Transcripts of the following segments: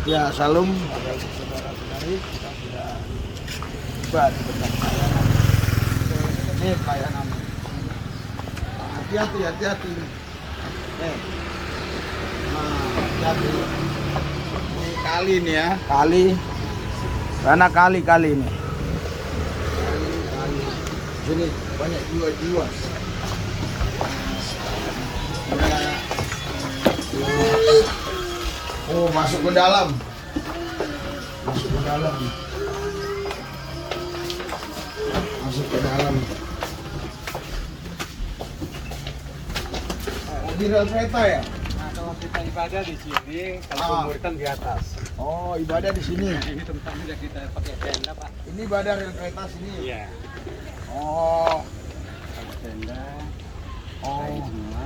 Ya, salam pada saudara-saudari, kita sudah tiba di dekat Kayangan. Ini Kayangan. Hati-hati, hati-hati. Hati-hati. Ini kali nih ya, kali. Karena kali ini. Kali. Sini banyak jiwa-jiwa. Oh, masuk ke dalam. Masuk ke dalam. Masuk ke dalam. Di rel kereta ya? Nah, kalau kita ibadah di sini, kalau pemuritan di atas. Oh, ibadah di sini. Ini tempatnya kita pakai tenda, Pak. Ini ibadah rel kereta sini. Iya. Oh. Pakai tenda. Oh. Kain semua.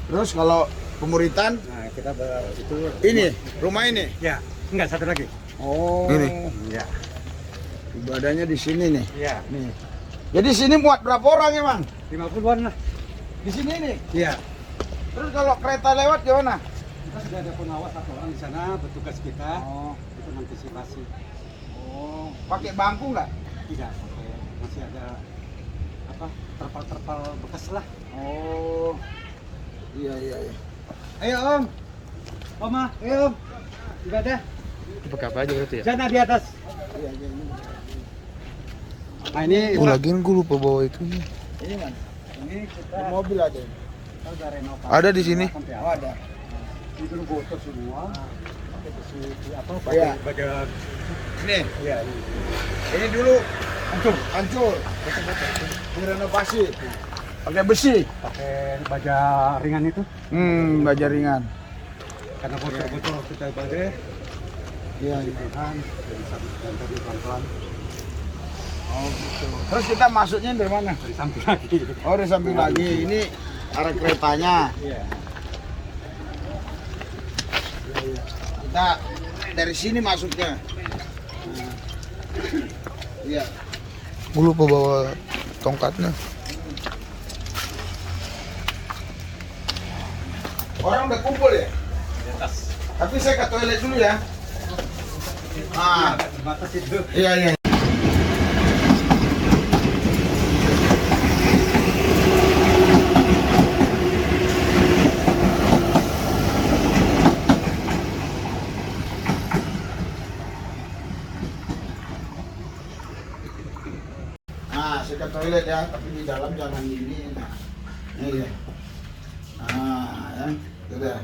Terus kalau pemuritan Nah, kita itu ini, rumah ini. Ya, enggak satu lagi. Oh. Ini. Iya. Ibadahnya di sini nih. Iya. Nih. Jadi sini muat berapa orang emang? 50-an lah. Di sini nih. Iya. Terus kalau kereta lewat gimana? Kita sudah ada pengawas satu orang di sana, petugas kita. Oh. Itu antisipasi. Oh. Pakai bangku nggak? Tidak, pakai masih ada apa? Terpal-terpal bekas lah. Oh. Iya. Ayo Om. Oma, ayo Om. Ibadah. Pakai apa aja berarti ya? Sana di atas. Iya. Nah ini Oh, lagian gue lupa bawa itu. Ini man. ini kita Di mobil ada. udah renovasi. Ada di sini? Sampai Oh, ada. itu bocor semua. Pakai besi apa? Iya. Baja. Ini. Iya. Ini dulu hancur. Direnovasi. Pakai besi. Pakai baja ringan itu. Baja ringan. Karena bocor-bocor kita badai. Iya. Kan dari samping tadi pelan-pelan Oh gitu. Terus kita masuknya dari mana? dari samping lagi. Oh dari samping lagi. Ini arah keretanya. Iya. Kita dari sini masuknya. Iya. Gue lupa bawa tongkatnya. Orang udah kumpul ya? Di atas. Tapi saya ke toilet dulu ya. Ah, Batas itu. iya. Nah, saya ke toilet ya, tapi di dalam jangan ini. Nah, ini ya. Nah, ya, sudah.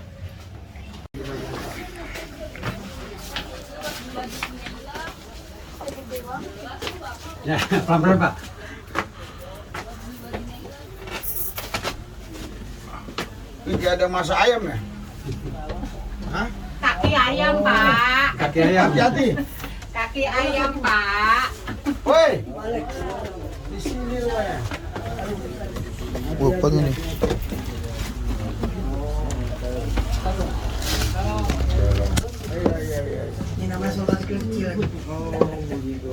Ya, pelan-pelan Pak. Ini nggak ada masak ayam ya? Hah? Kaki ayam, Pak. Kaki ayam. Hati-hati. Kaki ayam, Pak. Woi. Di sini rumahnya. Gue lupa nih. Iya. Ini namanya sholat kecil. Oh, begitu.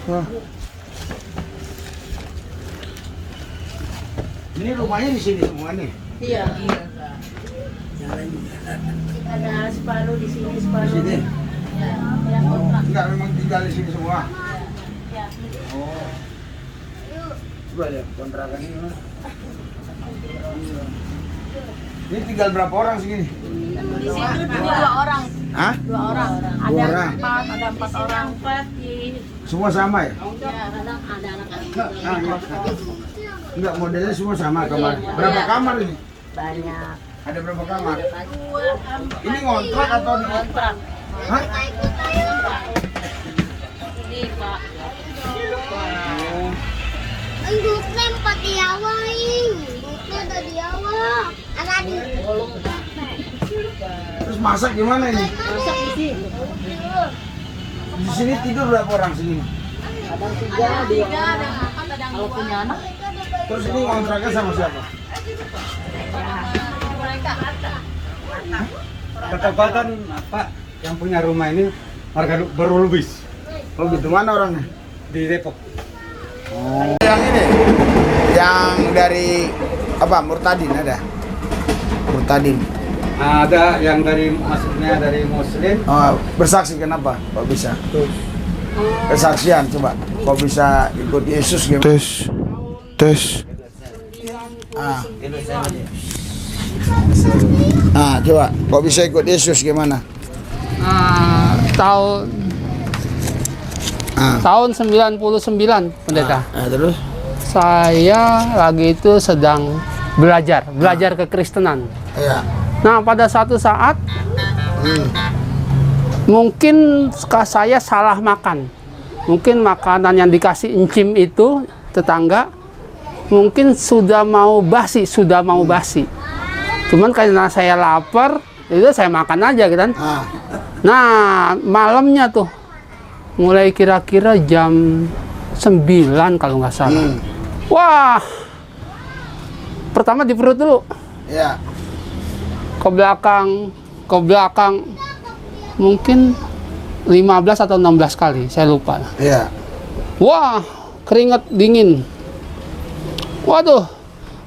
Wah, Ini rumahnya di sini semua nih. Iya. Ada separuh di sini, separuh Di sini? Ya, yang kontrak. Enggak, memang tinggal di sini semua. Ya. Oh. Coba lihat kontrakan ini. Mas. Ini tinggal berapa orang segini? Di sini dua orang. Hah? Dua orang. Dua Ada orang. empat, ada empat orang. Empat di. Semua sama ya? Ya, kadang ada anak-anak. Ah, iya. Enggak, modelnya semua sama kamar. Berapa kamar ini? Banyak. Ada berapa kamar? Dua, Ini ngontrak atau di kontrak. Hah? Ini, Pak. Ang gupna pati yawa gupna dari yawa ada di Terus masak gimana ini? Masak di sini. Di sini tidur berapa orang sini? Ada tiga, ada yang makan, ada yang kalau punya anak. Terus ini kontraknya sama siapa? Mereka ada. Ketepatan Pak yang punya rumah ini warga baru Lubis Oh gitu, mana orangnya? di Depok. Yang ini, yang dari apa murtadin ada? Murtadin. Ada yang dari maksudnya dari Muslim. Oh, bersaksi kenapa? Kok bisa? Kesaksian coba. Kok bisa ikut Yesus gimana? Tes. Ah. Ah, coba. Kok bisa ikut Yesus gimana? Tahun 99 pendeta. Terus? Saya lagi itu sedang belajar kekristenan. Iya. Nah, pada suatu saat mungkin saya salah makan. Mungkin makanan yang dikasih encim itu tetangga mungkin sudah mau basi. Cuman karena saya lapar, itu saya makan aja gitu kan. Nah, malamnya tuh mulai kira-kira jam 9 kalau nggak salah. Wah, pertama di perut dulu. Iya. Ke belakang mungkin 15 atau 16 kali, saya lupa. Iya. Wah, keringat dingin. Waduh,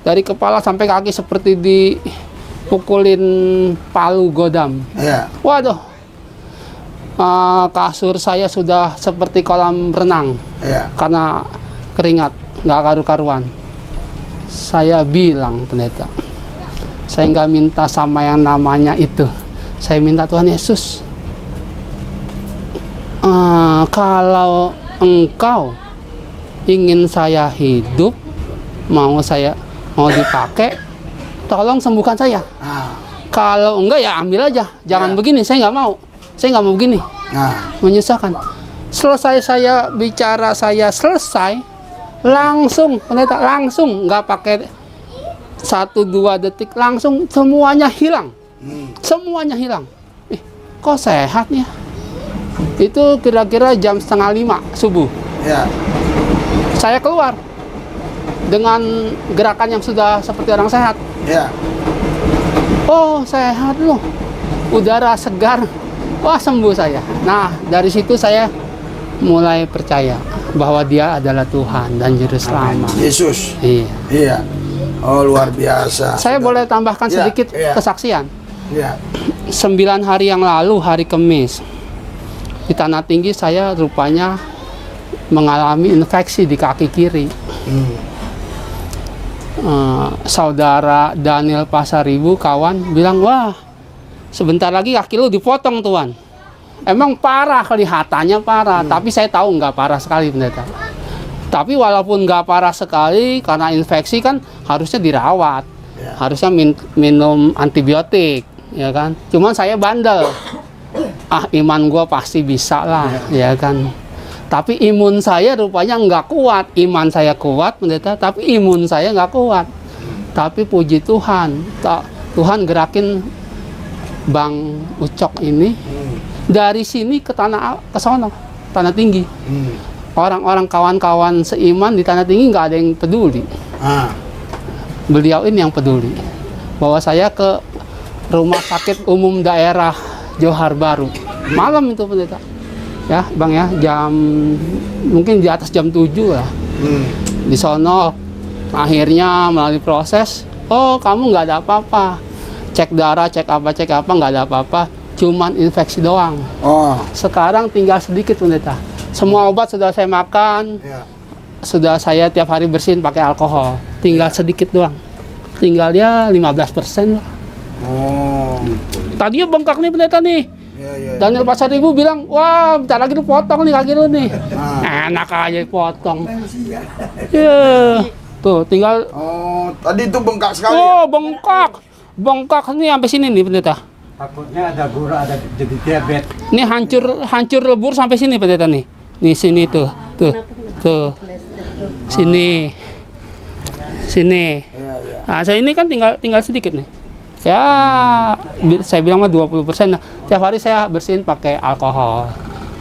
dari kepala sampai kaki seperti dipukulin palu godam. Iya. Waduh, kasur saya sudah seperti kolam renang. Iya. Karena keringat, nggak karu-karuan. Saya bilang, pendeta, saya nggak minta sama yang namanya itu. Saya minta Tuhan Yesus, kalau Engkau ingin saya hidup, mau dipakai, tolong sembuhkan saya. Kalau enggak ya ambil aja, jangan begini. Saya nggak mau begini, menyusahkan. Selesai saya bicara, saya selesai, langsung pendeta, langsung nggak pakai 1-2 detik, langsung semuanya hilang. Semuanya hilang. Kok sehat ya? Itu kira-kira jam 4:30 subuh. Iya. Saya keluar dengan gerakan yang sudah seperti orang sehat. Iya. Oh, sehat loh. Udara segar. Wah, sembuh saya. Nah, dari situ saya mulai percaya bahwa Dia adalah Tuhan dan Juru Selamat. Yesus. Iya. Iya. Oh, luar biasa. Saya boleh tambahkan Iya, sedikit iya. kesaksian. Iya. 9 hari yang lalu, hari Kamis, di Tanah Tinggi saya rupanya mengalami infeksi di kaki kiri. Saudara Daniel Pasaribu, kawan, bilang, wah, sebentar lagi kaki lu dipotong, Tuan. Emang parah, kelihatannya parah, tapi saya tahu nggak parah sekali, pendeta. Tapi walaupun nggak parah sekali, karena infeksi kan harusnya dirawat, harusnya minum antibiotik, ya kan. Cuman saya bandel, iman gue pasti bisa lah, ya kan. Tapi imun saya rupanya nggak kuat. Iman saya kuat, pendeta, tapi imun saya nggak kuat. Tapi puji Tuhan, Tuhan gerakin Bang Ucok ini dari sini ke sono, Tanah Tinggi. Orang-orang kawan-kawan seiman di Tanah Tinggi nggak ada yang peduli. Beliau ini yang peduli. Bawa saya ke Rumah Sakit Umum Daerah Johar Baru. Malam itu, pendeta. Ya, Bang ya, mungkin di atas jam 7 lah. Di sono akhirnya melalui proses, oh kamu nggak ada apa-apa. Cek darah, cek apa, nggak ada apa-apa. Cuman infeksi doang. Oh. Sekarang tinggal sedikit, pendeta. Semua obat sudah saya makan, sudah saya tiap hari bersihin pakai alkohol. Tinggal sedikit doang. Tinggal ya 15% lah. Oh. Tadinya bengkak nih, pendeta nih. Daniel Pasaribu bilang, wah, bentar lagi dipotong nih kaki lu nih. Enak aja dipotong. Iya. Tuh, tinggal. Oh, tadi itu bengkak sekali. Oh, bengkak. Bengkak nih sampai sini nih, pendeta. Takutnya ada gula, ada jadi diabetes. Ini hancur lebur sampai sini, pendeta nih. Nih sini tuh. Sini. Nah, saya ini kan tinggal sedikit nih. Ya, saya bilang mah 20%. Nah, tiap hari saya bersihin pakai alkohol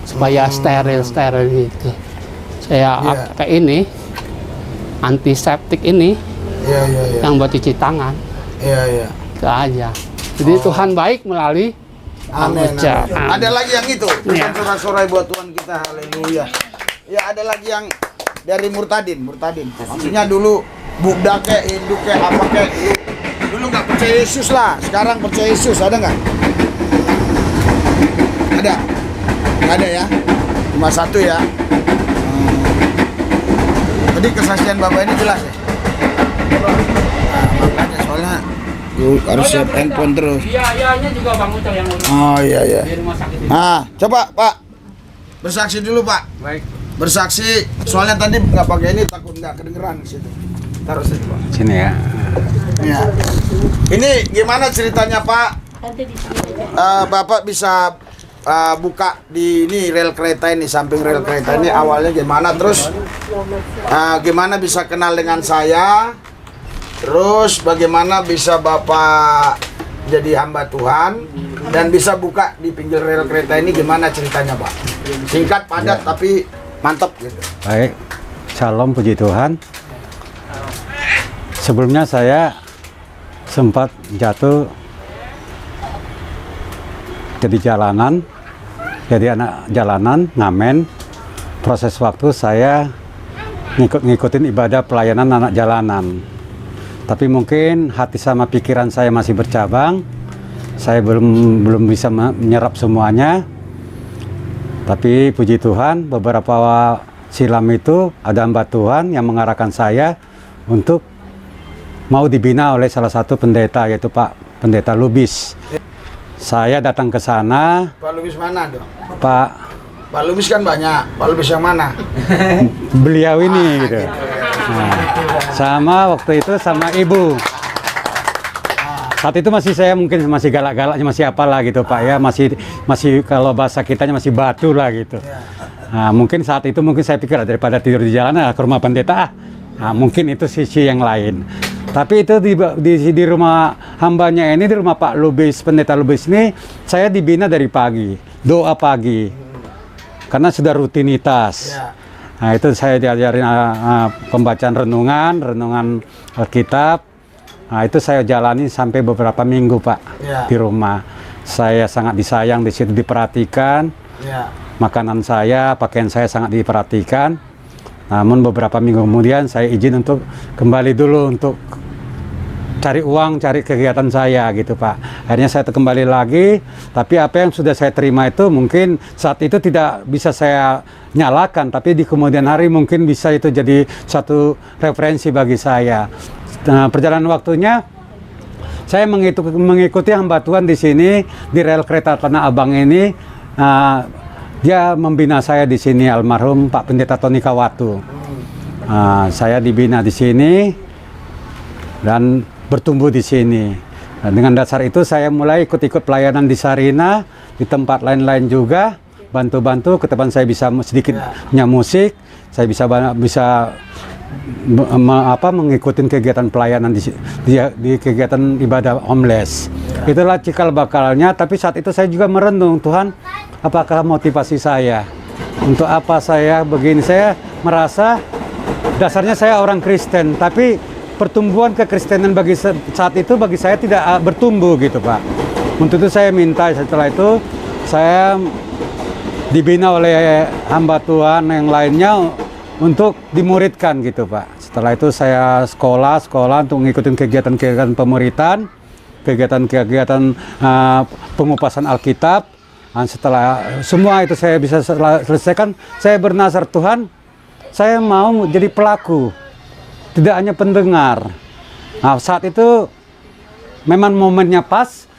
supaya steril gitu. Saya pakai ini antiseptik ini, yang buat cuci tangan. Itu aja. Jadi Tuhan baik melalui Amin. Ucok. Ada lagi yang itu. Sorak-sorai buat Tuhan kita. Haleluya. Ya, ada lagi yang dari murtadin. Maksudnya dulu Buddha kek, Hindu kek, apa kek. Dulu nggak percaya Yesus lah, sekarang percaya Yesus, ada nggak? Ada? Nggak ada ya? Cuma satu ya. Jadi kesaksian Bapak ini jelas ya? Nah, makanya soalnya harus siap handphone terus. Iya juga Bang Ucok yang urus Oh iya. di rumah sakit ini. Nah, coba Pak, bersaksi dulu Pak. Baik. Bersaksi, soalnya tadi nggak pakai ini takut nggak kedengeran di situ. Taruh situ Pak. Sini ya. Ya. Ini gimana ceritanya Pak? Nanti di sini aja. Bapak bisa buka di ini rel kereta ini, samping rel kereta ini awalnya gimana, terus gimana bisa kenal dengan saya, terus bagaimana bisa Bapak jadi hamba Tuhan dan bisa buka di pinggir rel kereta ini, gimana ceritanya Pak? Singkat, padat, tapi mantap gitu. Baik, shalom, puji Tuhan. Sebelumnya saya sempat jatuh jadi jalanan, jadi anak jalanan, ngamen. Proses waktu saya ngikutin ibadah pelayanan anak jalanan. Tapi mungkin hati sama pikiran saya masih bercabang. Saya belum bisa menyerap semuanya. Tapi puji Tuhan, beberapa silam itu ada hamba Tuhan yang mengarahkan saya untuk mau dibina oleh salah satu pendeta, yaitu Pak Pendeta Lubis. Saya datang ke sana. Pak Lubis mana dong? Pak Lubis kan banyak. Pak Lubis yang mana? Beliau ini gitu. Nah, sama waktu itu sama ibu. Saat itu saya mungkin masih galak-galaknya, masih apalah gitu Pak ya, masih kalau bahasa kitanya masih batu lah gitu. Nah, mungkin saat itu saya pikir daripada tidur di jalanan ke rumah pendeta, nah, mungkin itu sisi yang lain. Tapi itu di rumah hambanya ini, di rumah Pak Lubis, Pendeta Lubis ini, saya dibina dari pagi, doa pagi, karena sudah rutinitas. Nah, itu saya diajarin pembacaan renungan Alkitab. Nah, itu saya jalani sampai beberapa minggu Pak di rumah. Saya sangat disayang, di situ diperhatikan. Makanan saya, pakaian saya sangat diperhatikan. Namun beberapa minggu kemudian saya izin untuk kembali dulu untuk cari uang, cari kegiatan saya gitu Pak. Akhirnya saya kembali lagi, tapi apa yang sudah saya terima itu mungkin saat itu tidak bisa saya nyalakan, tapi di kemudian hari mungkin bisa itu jadi satu referensi bagi saya. Nah, perjalanan waktunya saya mengikuti hamba Tuhan di sini di rel kereta Tanah Abang ini. Dia membina saya di sini, almarhum Pak Pendeta Tony Kawatu. Saya dibina di sini dan bertumbuh di sini. Nah, dengan dasar itu saya mulai ikut-ikut pelayanan di Sarina, di tempat lain-lain juga, bantu-bantu. Ketepan saya bisa sedikit punya musik, saya bisa mengikuti kegiatan pelayanan di kegiatan ibadah homeless. Itulah cikal bakalnya. Tapi saat itu saya juga merenung, Tuhan, apakah motivasi saya untuk apa saya begini? Saya merasa dasarnya saya orang Kristen, tapi pertumbuhan kekristenan saat itu bagi saya tidak bertumbuh gitu Pak. Untuk itu saya minta, setelah itu saya dibina oleh hamba Tuhan yang lainnya untuk dimuridkan gitu Pak. Setelah itu saya sekolah untuk ngikutin kegiatan-kegiatan pemuritan, kegiatan-kegiatan pengupasan Alkitab. Nah, setelah semua itu saya bisa selesaikan, saya bernazar, Tuhan, saya mau jadi pelaku, tidak hanya pendengar. Nah, saat itu memang momennya pas.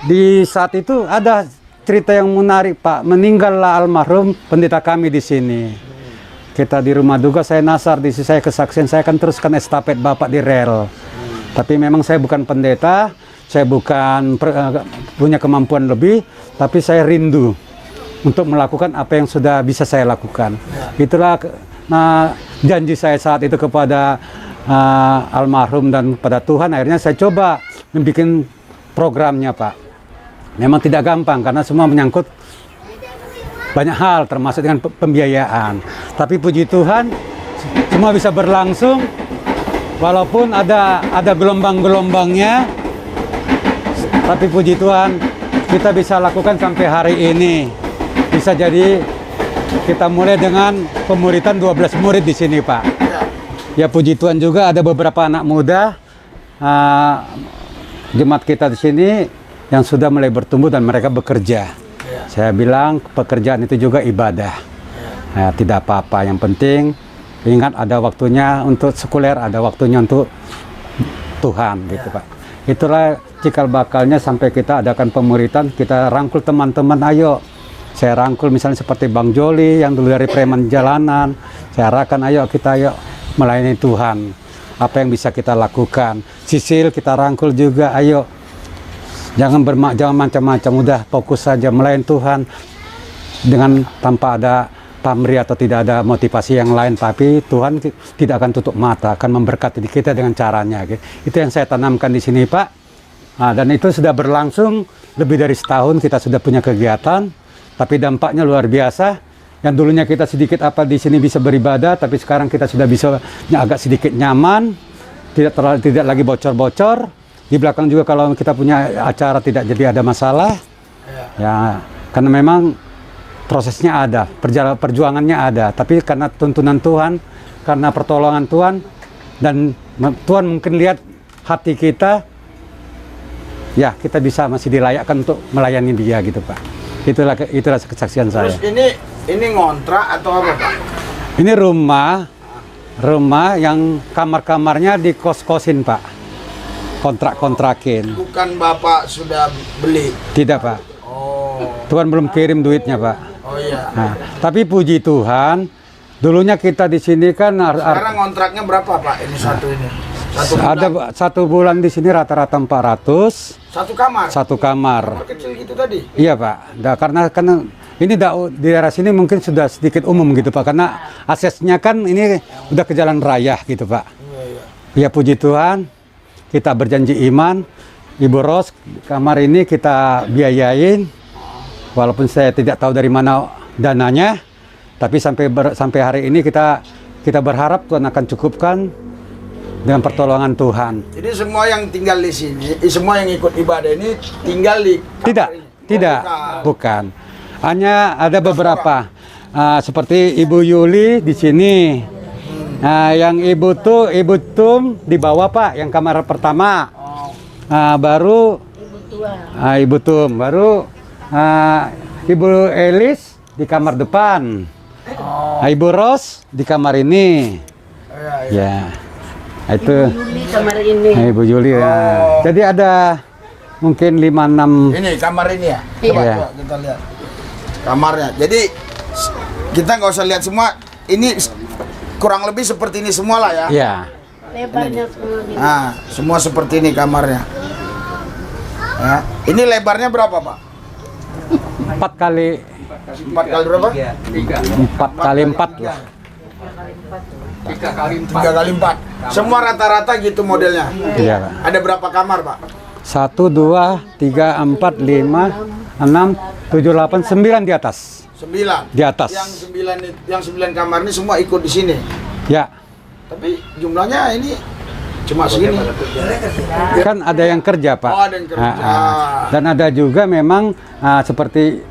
Di saat itu ada cerita yang menarik Pak, meninggallah almarhum pendeta kami di sini. Kita di rumah duka, saya nasar, di sisi saya kesaksian, saya akan teruskan estafet Bapak di rel. Tapi memang saya bukan pendeta, saya bukan punya kemampuan lebih, tapi saya rindu untuk melakukan apa yang sudah bisa saya lakukan. Itulah janji saya saat itu kepada almarhum dan pada Tuhan. Akhirnya saya coba membuat programnya Pak. Memang tidak gampang karena semua menyangkut banyak hal, termasuk dengan pembiayaan. Tapi puji Tuhan, semua bisa berlangsung, walaupun ada gelombang-gelombangnya. Tapi puji Tuhan, kita bisa lakukan sampai hari ini. Bisa jadi kita mulai dengan pemuritan 12 murid di sini Pak. Ya puji Tuhan juga ada beberapa anak muda jemaat kita di sini yang sudah mulai bertumbuh dan mereka bekerja. Saya bilang pekerjaan itu juga ibadah. Tidak apa-apa, yang penting ingat ada waktunya untuk sekuler, ada waktunya untuk Tuhan gitu Pak. Itulah cikal bakalnya sampai kita adakan pemuritan, kita rangkul teman-teman, ayo. Saya rangkul misalnya seperti Bang Joli yang dulu dari preman jalanan. Saya arahkan, ayo kita melayani Tuhan. Apa yang bisa kita lakukan? Sisil kita rangkul juga, ayo. Jangan macam-macam, udah fokus saja melayani Tuhan dengan tanpa ada pamrih atau tidak ada motivasi yang lain, tapi Tuhan tidak akan tutup mata, akan memberkati kita dengan caranya. Itu yang saya tanamkan di sini Pak. Dan itu sudah berlangsung lebih dari setahun kita sudah punya kegiatan, tapi dampaknya luar biasa. Yang dulunya kita sedikit di sini bisa beribadah, tapi sekarang kita sudah bisa agak sedikit nyaman, tidak lagi bocor-bocor. Di belakang juga kalau kita punya acara tidak jadi ada masalah. Ya, karena memang prosesnya ada, perjuangannya ada, tapi karena tuntunan Tuhan, karena pertolongan Tuhan, dan Tuhan mungkin lihat hati kita, ya kita bisa masih dilayakkan untuk melayani Dia gitu Pak. Itulah kesaksian saya. Terus ini ngontrak atau apa Pak? Ini rumah yang kamar-kamarnya dikos-kosin Pak, kontrak-kontrakin. Bukan Bapak sudah beli? Tidak Pak. Oh. Tuhan belum kirim duitnya Pak. Oh iya. Nah, tapi puji Tuhan, dulunya kita di sini kan sekarang kontraknya berapa Pak? Ini satu ini. Ada satu bulan di sini rata-rata 400. Satu kamar. Satu kamar. Kamar kecil gitu tadi. Iya Pak. Karena ini di daerah sini mungkin sudah sedikit umum gitu Pak. Karena aksesnya kan ini udah ke jalan raya gitu Pak. Iya puji Tuhan. Kita berjanji iman. Ibu Ros, kamar ini kita biayain. Walaupun saya tidak tahu dari mana dananya, tapi sampai hari ini kita berharap Tuhan akan cukupkan dengan pertolongan Tuhan. Jadi semua yang tinggal di sini, semua yang ikut ibadah ini tinggal di kamar Tidak, bukan. Hanya ada beberapa, seperti Ibu Yuli di sini. Yang Ibu Tum di bawah Pak, yang kamar pertama. Baru Ibu Tum, baru Ibu Elis di kamar depan. Ibu Ros di kamar ini. Ya. Itu kamar ini. Ibu Juli ya. Jadi ada mungkin 5-6. Ini kamar ini ya. Coba kita lihat kamarnya. Jadi kita nggak usah lihat semua. Ini kurang lebih seperti ini semua lah ya. Iya. Lebarnya semua. Nah, semua seperti ini kamarnya. Ya. Ini lebarnya berapa Pak? 4 kali 4 kali berapa? 4 kali 4 lah. 3 kali 4. Semua rata-rata gitu modelnya. Iya Pak. Ada berapa kamar Pak? 1, 2, 3, 4, 5, 6, 7, 8, 9 di atas. 9. Di atas. Yang 9 kamar ini semua ikut di sini. Ya. Tapi jumlahnya ini cuma segini. Kan ada yang kerja Pak. Oh, ada yang kerja. Dan ada juga memang seperti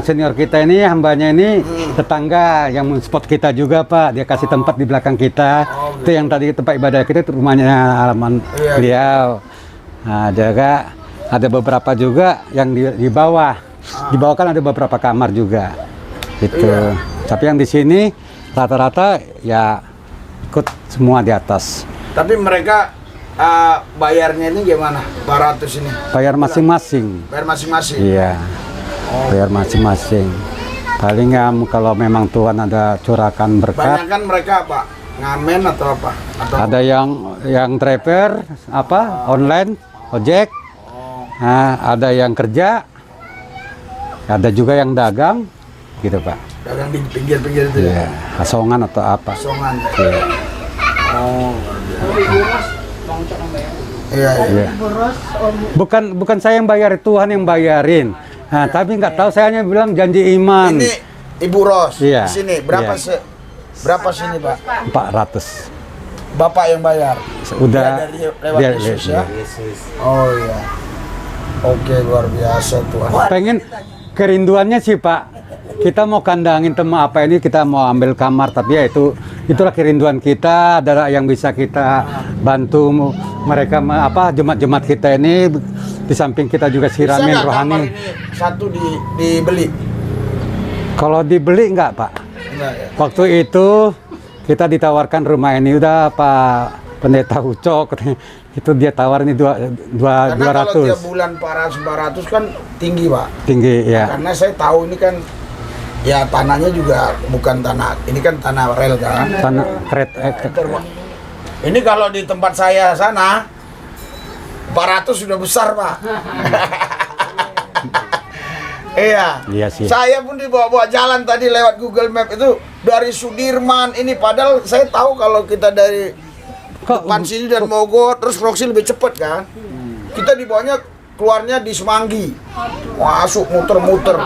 senior kita ini, hambanya ini tetangga yang men-spot kita juga Pak. Dia kasih tempat di belakang kita. Itu yang tadi tempat ibadah kita, itu rumahnya halaman beliau. Nah, juga ada beberapa juga yang di bawah. Di bawah kan ada beberapa kamar juga. Gitu. Tapi yang di sini rata-rata ya ikut semua di atas. Tapi mereka bayarnya ini gimana? 400 ini? Bayar masing-masing. Bayar masing-masing? Iya. Bayar masing-masing. Paling kalau memang Tuhan ada curahkan berkat. Banyak kan mereka apa? Ngamen atau apa? Ada yang driver online, ojek. Nah, ada yang kerja. Ada juga yang dagang, gitu Pak. Dagang di pinggir-pinggir itu ya? Asongan atau apa? Asongan. Iya. Oh. Iya. Bukan saya yang bayar, Tuhan yang bayarin. Nah, tapi nggak tahu, saya hanya bilang janji iman. Ini Ibu Ros Iya. di sini berapa berapa sini Pak? 400. Bapak yang bayar. Udah lewat Yesus ya. Oh iya. Oke, luar biasa Tuhan. kerinduannya sih Pak, kita mau kandangin teman apa ini, kita mau ambil kamar, tapi ya itulah kerinduan kita. Ada yang bisa kita bantu mereka jemaat-jemaat kita ini, di samping kita juga Bisa siramin nggak rohani. kamar ini satu dibeli? Kalau dibeli enggak Pak? Enggak ya. Waktu itu kita ditawarkan rumah ini, udah Pak Pendeta Ucok itu dia tawarin Karena kalau tiap 200 bulan 400 kan tinggi Pak. tinggi ya. Karena saya tahu ini kan ya tanahnya juga bukan tanah, ini kan tanah rel kan. Tanah Ini kalau di tempat saya sana 400 sudah besar Pak. Iya. Iya sih. Saya pun dibawa-bawa jalan tadi lewat Google Map itu dari Sudirman ini, padahal saya tahu kalau kita dari depan sini dan Mogot terus Roxy lebih cepet kan. Kita dibawanya keluarnya di Semanggi, masuk muter-muter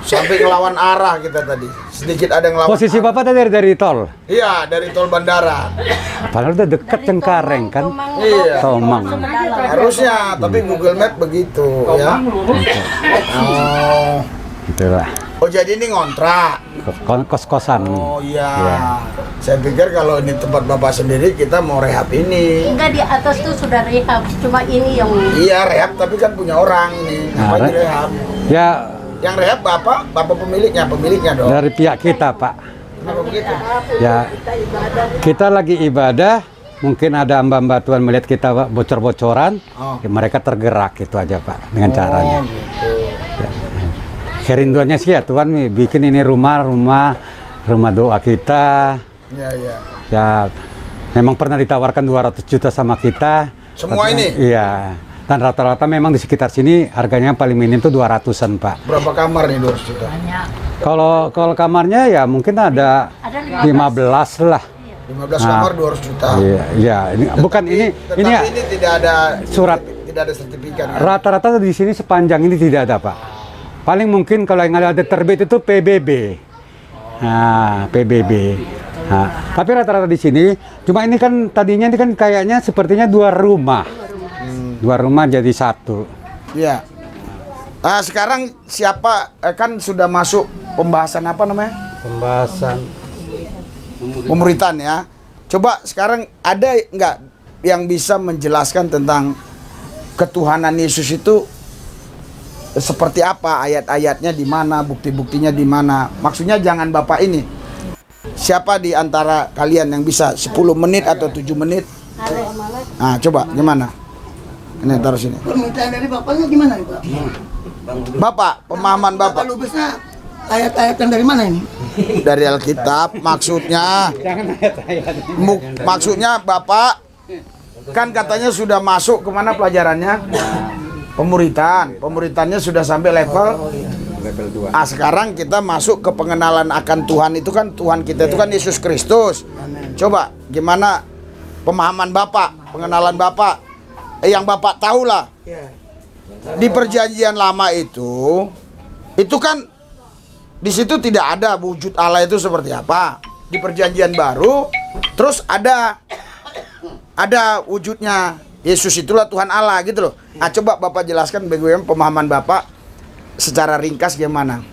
sampai ngelawan arah kita tadi. Sedikit ada ngelawan. Posisi Bapak tadi dari tol. Iya, dari tol bandara. Padahal udah deket Cengkareng kan. Iya. Tomang. Harusnya, tapi Google Map begitu ya. Oh. Itulah. Oh, jadi ini ngontrak. Kos-kosan. Oh iya. Iya. Saya pikir kalau ini tempat Bapak sendiri kita mau rehab ini. Enggak, di atas tuh sudah rehab, cuma ini yang Iya, rehab tapi kan punya orang ini. Nah, Ngapain direhab? Ya Yang rehab Bapak pemiliknya dong. dari pihak kita Pak. Kenapa begitu? Ya kita lagi ibadah, mungkin ada hamba-hamba Tuhan melihat kita Pak, bocor-bocoran, Oh. ya mereka tergerak itu aja Pak dengan caranya. Gitu. Kerinduannya sih ya Tuhan nih, bikin ini rumah doa kita. Iya, iya. Ya memang pernah ditawarkan 200 juta sama kita. Semua Tapi- ini? Iya. Dan rata-rata memang di sekitar sini harganya paling minim tuh 200-an Pak. Berapa kamar nih 200 juta? Kalau kamarnya ya mungkin ada 15 lah. 15 Nah. kamar 200 juta. Iya, iya. Ini bukan Tetapi ini tidak ada surat. tidak ada sertifikat. Kan? Rata-rata di sini sepanjang ini tidak ada Pak. Paling mungkin kalau yang ada terbit itu PBB. Nah, PBB. Nah, tapi rata-rata di sini, cuma ini kan tadinya ini kan kayaknya sepertinya 2 rumah. 2 rumah jadi 1. Iya. Nah, sekarang siapa kan sudah masuk pembahasan apa namanya? Pembahasan Pemuritan ya. Coba sekarang ada nggak yang bisa menjelaskan tentang ketuhanan Yesus itu seperti apa, ayat-ayatnya di mana, bukti-buktinya di mana? Maksudnya jangan Bapak ini. Siapa di antara kalian yang bisa 10 menit atau 7 menit? Nah, coba gimana? Ini taruh sini. Permintaan dari bapaknya gimana nih Pak? Bapak, pemahaman Bapak Kalau bisa ayat-ayat yang dari mana ini? dari Alkitab, maksudnya maksudnya Bapak kan katanya sudah masuk kemana pelajarannya? Pemuritannya sudah sampai level 2. Sekarang kita masuk ke pengenalan akan Tuhan. Itu kan Tuhan kita itu kan Yesus Kristus. Coba gimana pemahaman Bapak, pengenalan Bapak, yang Bapak tahu lah. Di perjanjian lama itu kan di situ tidak ada wujud Allah itu seperti apa. Di perjanjian baru terus ada wujudnya. Yesus itulah Tuhan Allah gitu loh. Coba Bapak jelaskan bagaimana pemahaman Bapak secara ringkas gimana?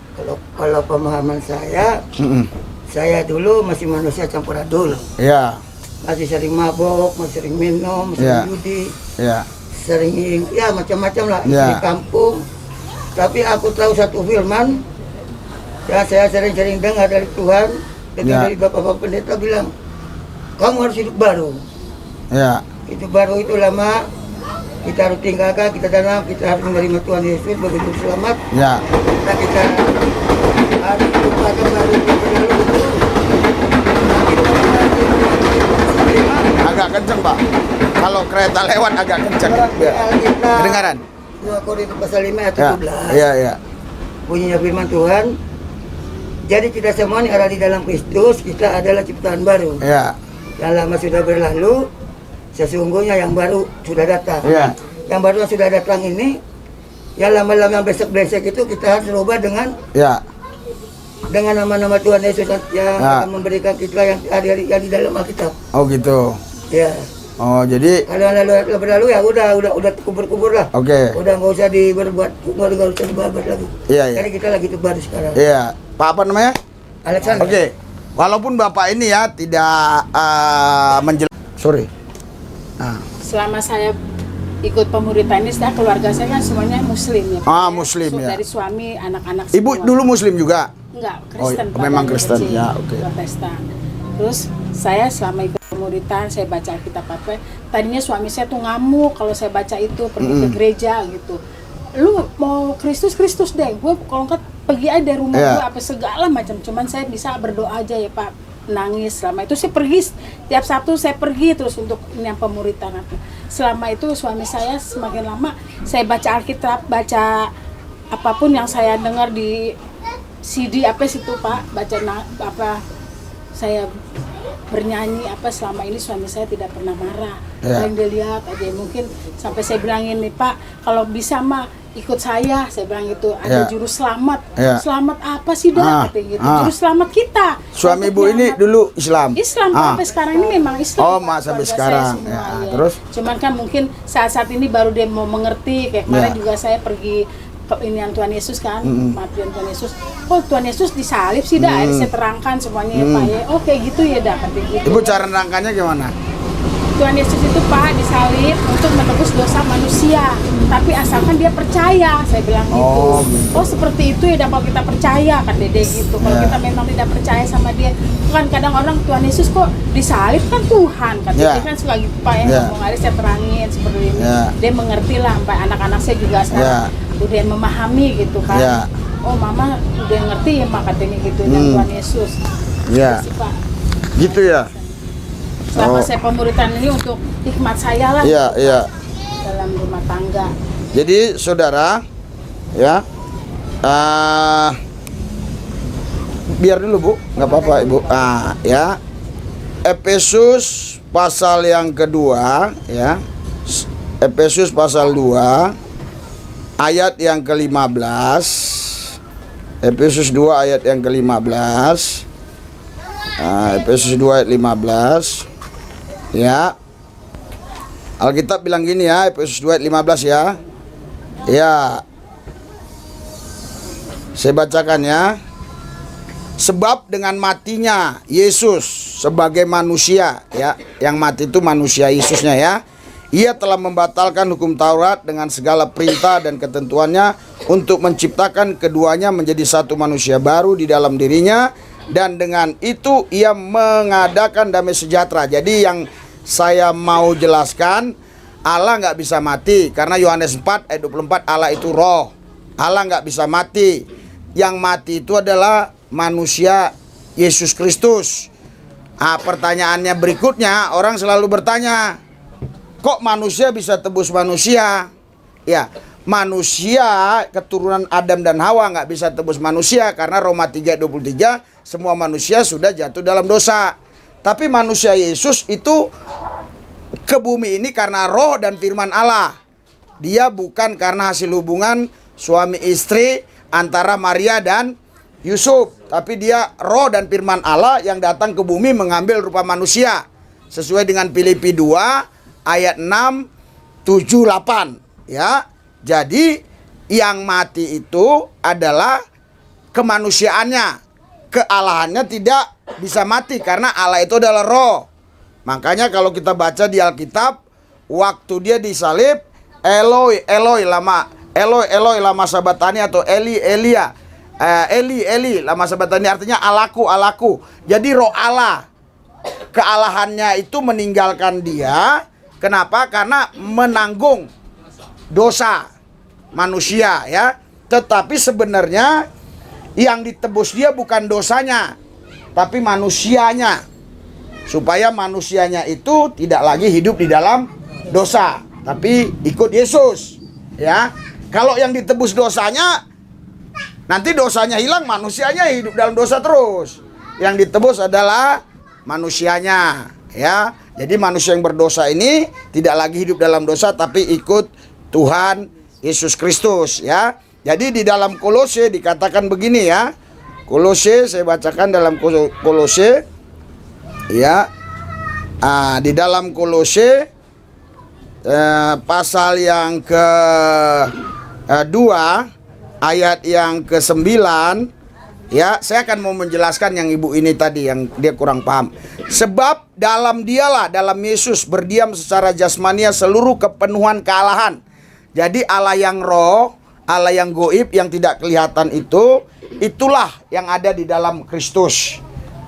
Kalau pemahaman saya dulu masih manusia campur adul. Ya, Masih sering mabok, masih sering minum, masih Ya. sering judi, ya, sering ya macam-macam lah Ya. di kampung. Tapi aku tahu satu firman, ya saya sering-sering dengar dari Tuhan, Ya. dari bapak-bapak pendeta bilang, kamu harus hidup baru. ya, Itu baru itu lama, kita harus tinggalkan, kita tanam, kita harus menerima Tuhan Yesus begitu selamat. ya. Nah, kita harus lupakan baru Agak kenceng Pak. Kalau kereta lewat agak kenceng. Ya. Kedengaran? 2 Korintus pasal 5 ayat Ya, 17. ya, ya. Bunyinya firman Tuhan. Jadi kita semua ini ada di dalam Kristus, kita adalah ciptaan baru. Ya, Yang lama sudah berlalu, sesungguhnya yang baru sudah datang. ya, Yang baru yang sudah datang ini, yang lama-lama besek-besek itu kita harus rubah dengan ya, nama-nama Tuhan Yesus yang Ya. akan memberikan kita yang ada di dalam Alkitab. oh gitu. Ya. Oh, jadi Kalau yang berlalu ya udah kubur lah. oke. Udah nggak usah nggak usah dibabat lagi. Iya, iya. Jadi kita lagi baru sekarang. Iya. Pak apa namanya? Alexander. Oke. Walaupun Bapak ini ya tidak sorry. Nah. Selama saya ikut pemuritan ini, keluarga saya kan semuanya muslim ya Pak. Muslim ya. Dari suami, anak-anak Ibu semua. dulu muslim juga? Enggak, Kristen. Oh, memang Pak, Kristen. kecil, Ya, oke. Protestan. Terus saya selama ikut pemuritan, saya baca Alkitab apa. Tadinya suami saya tuh ngamuk kalau saya baca itu, pergi ke gereja gitu. Lu mau Kristus deh, gue kalau enggak pergi aja dari rumah gue apa segala macam. Cuman saya bisa berdoa aja ya Pak, nangis. Selama itu saya pergi tiap Sabtu, saya pergi terus untuk yang pemuritan apa. Selama itu suami saya semakin lama saya baca Alkitab, baca apapun yang saya dengar di CD apa situ Pak, baca apa saya bernyanyi apa, selama ini suami saya tidak pernah marah. Yang dia lihat aja, mungkin sampai saya bilangin nih Pak, kalau bisa mah ikut saya bilang gitu, ada juru selamat. Selamat apa sih dah katanya gitu. Juru selamat kita. Suami Ibu ini dulu Islam. Sampai sekarang ini memang Islam. Oh, sampai sekarang. Terus cuman kan mungkin saat-saat ini baru dia mau mengerti. Kayak kemarin juga saya pergi ke inian Tuhan Yesus kan, kematian Tuhan Yesus. Oh, Tuhan Yesus disalib sih dah. Akhirnya saya terangkan semuanya ya Pak ya. Oh, kayak gitu ya dah katanya gitu. Ibu cara nerangkannya gimana? Tuhan Yesus itu Pak disalib untuk menebus dosa manusia, tapi asalkan dia percaya, saya bilang gitu. Oh seperti itu ya, kalau kita percaya kan Dede gitu. Kalau kita memang tidak percaya sama dia, kan kadang orang Tuhan Yesus kok disalib kan Tuhan, kan dia kan suka gitu Pak ya, ngomong aja saya terangin seperti ini. Dia mengerti lah, sampai anak-anak saya juga sekarang udah memahami gitu kan. Oh mama udah ngerti ya Mak katanya gitu, dan Tuhan Yesus. Iya. Gitu ya. Selama saya pemuritan ini untuk hikmat saya lah dalam rumah tangga. Jadi saudara ya, biar dulu Bu, nggak apa-apa Ibu. Ya, Efesus pasal yang kedua ya, Efesus pasal 2 ayat yang ke-15. Efesus 2 ayat yang ke-15. Efesus 2 ayat 15. Ya, Alkitab bilang gini ya, Efesus 2 ayat 15 ya. Ya, saya bacakan ya. Sebab dengan matinya Yesus sebagai manusia ya, yang mati itu manusia Yesusnya ya, ia telah membatalkan hukum Taurat dengan segala perintah dan ketentuannya untuk menciptakan keduanya menjadi satu manusia baru di dalam dirinya, dan dengan itu ia mengadakan damai sejahtera. Jadi yang saya mau jelaskan, Allah nggak bisa mati karena Yohanes 4 ayat 24 Allah itu roh. Allah nggak bisa mati. Yang mati itu adalah manusia Yesus Kristus. Pertanyaannya berikutnya, orang selalu bertanya, kok manusia bisa tebus manusia? Ya, manusia keturunan Adam dan Hawa nggak bisa tebus manusia karena Roma 3:23 semua manusia sudah jatuh dalam dosa. Tapi manusia Yesus itu ke bumi ini karena roh dan firman Allah. Dia bukan karena hasil hubungan suami istri antara Maria dan Yusuf, tapi dia roh dan firman Allah yang datang ke bumi mengambil rupa manusia. Sesuai dengan Filipi 2 ayat 6, 7, 8 ya. Jadi yang mati itu adalah kemanusiaannya. Kealahannya tidak bisa mati karena Allah itu adalah roh. Makanya kalau kita baca di Alkitab, waktu dia disalib, Eloi Eloi lama sabatani, atau Eli lama sabatani, artinya Allahku. Jadi roh Allah, kealahannya itu meninggalkan dia. Kenapa? Karena menanggung dosa manusia ya. Tetapi sebenarnya yang ditebus dia bukan dosanya, tapi manusianya, supaya manusianya itu tidak lagi hidup di dalam dosa, tapi ikut Yesus ya. Kalau yang ditebus dosanya, nanti dosanya hilang, manusianya hidup dalam dosa terus. Yang ditebus adalah manusianya ya. Jadi manusia yang berdosa ini tidak lagi hidup dalam dosa, tapi ikut Tuhan Yesus Kristus ya. Jadi di dalam Kolose dikatakan begini ya. Kolose, saya bacakan dalam Kolose ya. Di dalam Kolose pasal yang ke 2 ayat yang ke-9, ya, saya akan mau menjelaskan yang ibu ini tadi yang dia kurang paham. Sebab dalam dialah, dalam Yesus berdiam secara jasmania seluruh kepenuhan kealahan. Jadi Allah yang roh, Allah yang goib, yang tidak kelihatan itu, itulah yang ada di dalam Kristus.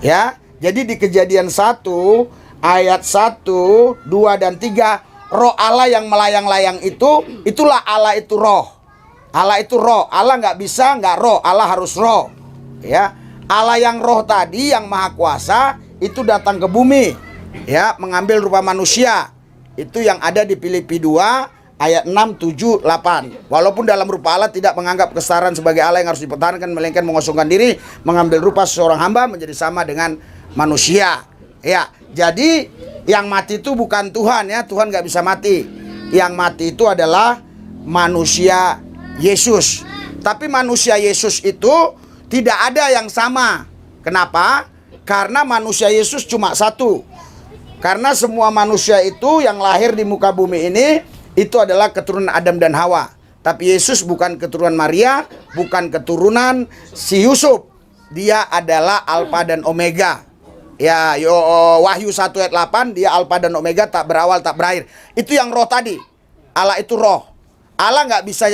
Ya, jadi di Kejadian 1 ayat 1, 2 dan 3, roh Allah yang melayang-layang itu, itulah Allah itu roh. Allah itu roh. Allah nggak bisa nggak roh. Allah harus roh. Ya, Allah yang roh tadi, yang maha kuasa, itu datang ke bumi, ya, mengambil rupa manusia. Itu yang ada di Filipi 2 ayat 6, 7, 8. Walaupun dalam rupa Allah tidak menganggap kesetaraan sebagai Allah yang harus dipertahankan, melainkan mengosongkan diri, mengambil rupa seorang hamba, menjadi sama dengan manusia. Ya, jadi yang mati itu bukan Tuhan, ya. Tuhan nggak bisa mati. Yang mati itu adalah manusia Yesus. Tapi manusia Yesus itu tidak ada yang sama. Kenapa? Karena manusia Yesus cuma satu. Karena semua manusia itu yang lahir di muka bumi ini itu adalah keturunan Adam dan Hawa. Tapi Yesus bukan keturunan Maria, bukan keturunan si Yusuf. Dia adalah Alfa dan Omega. Ya, Wahyu 1 ayat 8, dia Alfa dan Omega, tak berawal tak berakhir. Itu yang roh tadi. Allah itu roh. Allah nggak bisa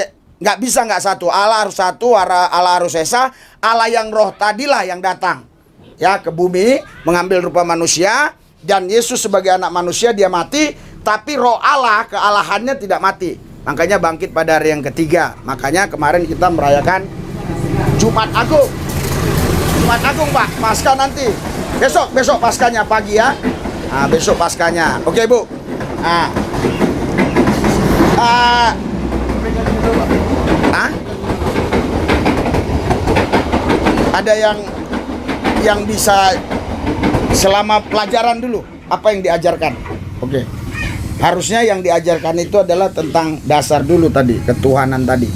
nggak satu. Allah harus satu, Allah harus esa. Allah yang roh tadilah yang datang, ya, ke bumi mengambil rupa manusia. Dan Yesus sebagai anak manusia dia mati, tapi roh Allah, kealahannya tidak mati. Makanya bangkit pada hari yang ketiga. Makanya kemarin kita merayakan Jumat Agung. Jumat Agung, Pak. Paskah nanti. Besok Paskahnya pagi, ya. Besok Paskahnya. Oke, Bu. Ada yang bisa selama pelajaran dulu apa yang diajarkan. Oke. Harusnya yang diajarkan itu adalah tentang dasar dulu tadi, ketuhanan tadi.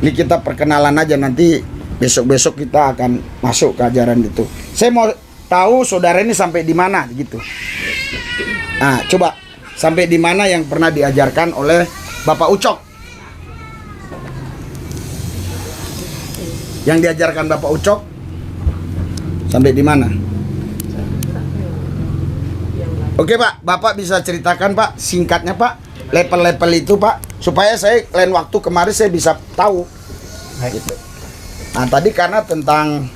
Ini kita perkenalan aja, nanti besok-besok kita akan masuk ke ajaran itu. Saya mau tahu saudara ini sampai di mana gitu. Coba sampai di mana yang pernah diajarkan oleh Bapak Ucok. Yang diajarkan Bapak Ucok sampai di mana? Oke, Pak, Bapak bisa ceritakan, Pak, singkatnya, Pak, level-level itu, Pak, supaya saya lain waktu kemarin saya bisa tahu. Gitu. Tadi karena tentang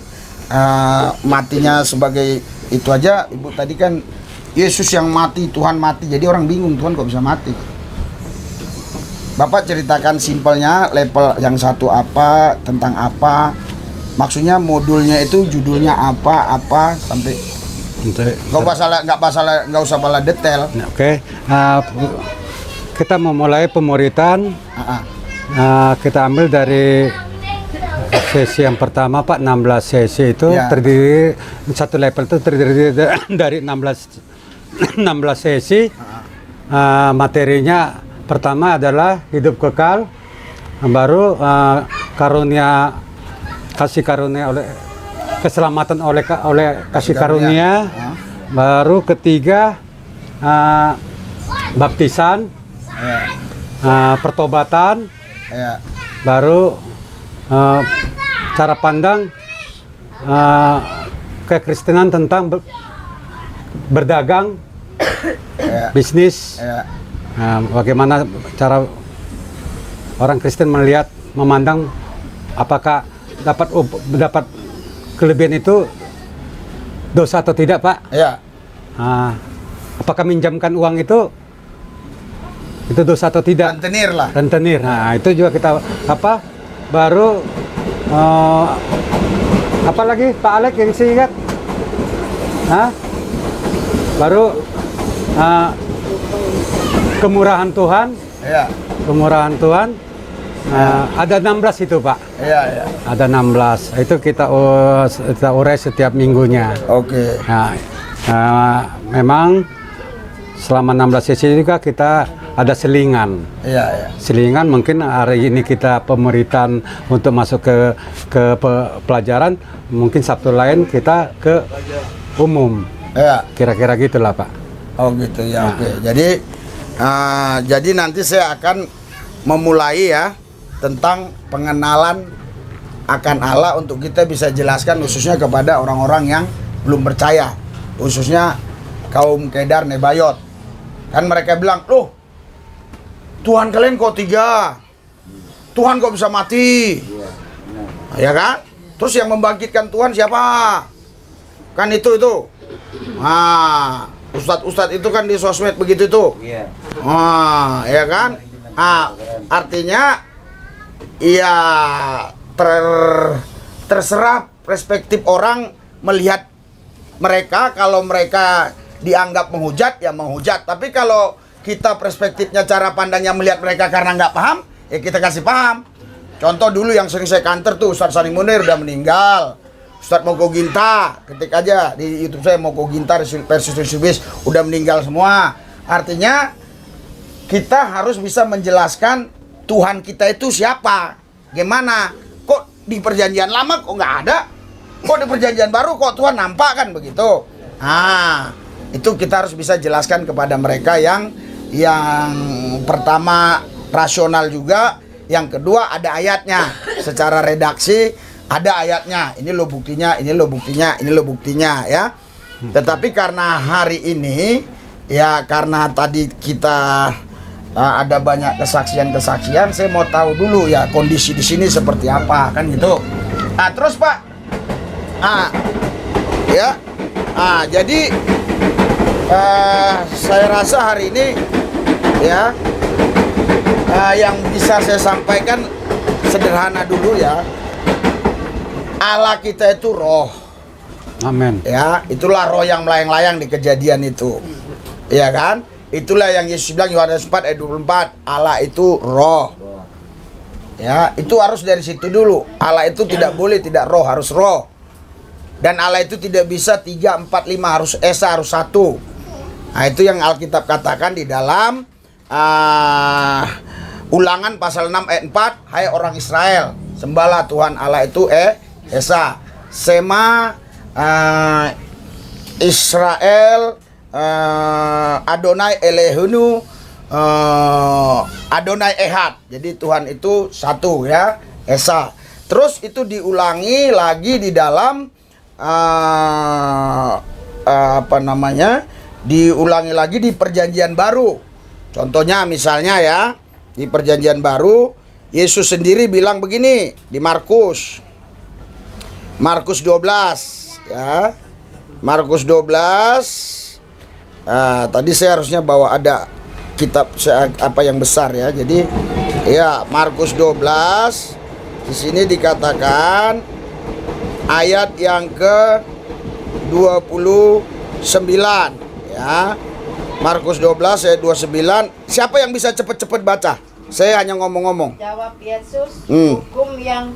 matinya sebagai itu aja, Ibu tadi kan Yesus yang mati, Tuhan mati, jadi orang bingung, Tuhan kok bisa mati. Bapak ceritakan simpelnya, level yang satu apa, tentang apa, maksudnya modulnya itu judulnya apa sampai nggak usah pala detail. Oke. Kita memulai pemuritan. Kita ambil dari sesi yang pertama, Pak. 16 sesi itu terdiri, satu level itu terdiri dari 16 sesi. Materinya pertama adalah hidup kekal, baru kasih karunia oleh keselamatan oleh kasih karunia, baru ketiga baptisan, pertobatan, baru cara pandang kekristenan tentang berdagang, bisnis, bagaimana cara orang Kristen melihat, memandang apakah dapat kelebihan itu dosa atau tidak, Pak? Ya. Apakah minjamkan uang itu dosa atau tidak? Rentenir lah. Rentenir. Itu juga kita baru apa lagi, Pak Alek yang saya ingat? Baru kemurahan Tuhan. Ya. Kemurahan Tuhan. Ada 16 itu, Pak. Iya. Ada 16. Itu kita urai setiap minggunya. Oke. Memang selama 16 sesi juga kita ada selingan. Iya. Selingan mungkin hari ini kita pemuritan untuk masuk ke pelajaran, mungkin Sabtu lain kita ke umum. Iya. Kira-kira gitulah, Pak. Oh gitu ya, oke. Jadi nanti saya akan memulai ya tentang pengenalan akan Allah untuk kita bisa jelaskan khususnya kepada orang-orang yang belum percaya, khususnya kaum Kedar Nebayot. Kan mereka bilang, loh Tuhan kalian kok 3? Tuhan kok bisa mati? Ya kan? Terus yang membangkitkan Tuhan siapa? Kan itu. Nah, ustadz itu kan di sosmed begitu tuh. Ya kan? Artinya ya terserah perspektif orang melihat mereka. Kalau mereka dianggap menghujat ya menghujat, tapi kalau kita perspektifnya cara pandangnya melihat mereka karena nggak paham, ya kita kasih paham. Contoh dulu yang sering saya kantor tuh Ustadz Sani Munir udah meninggal. Ustadz Moko Ginta, ketik aja di YouTube saya Moko Ginta versus Subis udah meninggal semua. Artinya kita harus bisa menjelaskan Tuhan kita itu siapa, gimana. Kok di perjanjian lama kok nggak ada, kok di perjanjian baru kok Tuhan nampak, kan begitu. Itu kita harus bisa jelaskan kepada mereka yang pertama rasional juga, yang kedua ada ayatnya, secara redaksi ada ayatnya, ini lo buktinya, ini lo buktinya, ini lo buktinya ya. Tetapi karena hari ini ya, karena tadi kita ada banyak kesaksian, saya mau tahu dulu ya kondisi di sini seperti apa, kan gitu. Terus Pak, jadi saya rasa hari ini ya yang bisa saya sampaikan sederhana dulu ya. Allah kita itu roh. Amin. Ya, itulah roh yang melayang-layang di Kejadian itu. Ya kan? Itulah yang Yesus bilang Yohanes 4 ayat 24, Allah itu roh. Ya, itu harus dari situ dulu. Allah itu tidak boleh tidak roh, harus roh. Dan Allah itu tidak bisa 3, 4, 5, harus esa, harus satu. Nah, itu yang Alkitab katakan di dalam Ulangan pasal 6 ayat 4, hai orang Israel, sembahlah Tuhan Allah itu esa. Sema Israel Adonai Elehunu Adonai Ehad. Jadi Tuhan itu satu ya, esa. Terus itu diulangi lagi di dalam diulangi lagi di perjanjian baru. Contohnya misalnya ya, di perjanjian baru Yesus sendiri bilang begini di Markus 12 ya. Markus 12. Tadi saya harusnya bawa ada kitab apa yang besar ya. Jadi ya Markus 12 di sini dikatakan ayat yang ke 29 ya. Markus 12 ayat 29. Siapa yang bisa cepat-cepat baca? Saya hanya ngomong-ngomong. Jawab Yesus, hukum yang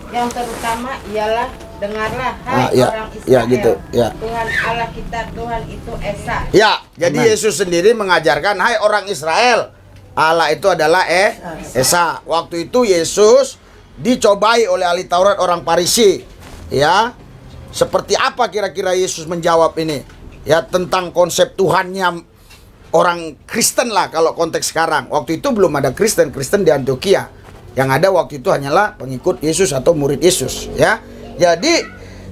terutama ialah dengarlah hai orang Israel. Ya gitu, ya. Tuhan Allah kita, Tuhan itu esa. Ya, jadi Yesus sendiri mengajarkan, hai orang Israel, Allah itu adalah esa. Waktu itu Yesus dicobai oleh ahli Taurat orang Farisi. Ya. Seperti apa kira-kira Yesus menjawab ini? Ya, tentang konsep Tuhannya orang Kristen lah kalau konteks sekarang. Waktu itu belum ada Kristen di Antioquia. Yang ada waktu itu hanyalah pengikut Yesus atau murid Yesus, ya. Jadi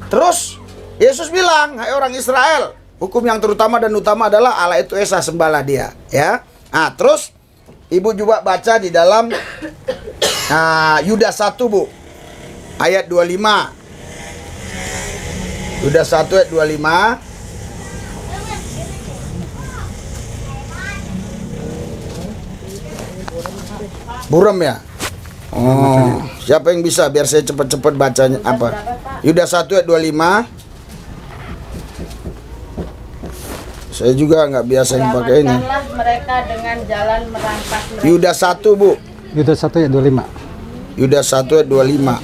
terus Yesus bilang, hai orang Israel, hukum yang terutama dan utama adalah Allah itu esa, sembahlah dia, ya. Terus Ibu juga baca di dalam Yudas 1, Bu. Ayat 25. Yudas 1 ayat 25. Buram ya? Oh, siapa yang bisa biar saya cepat-cepat bacanya apa? Yudas 1 ayat 25. Saya juga nggak biasa yang pakai ini. Selamatkanlah mereka dengan jalan merampas mereka. Yudas 1, Bu. Yudas 1 ayat 25. Yudas 1 ayat 25.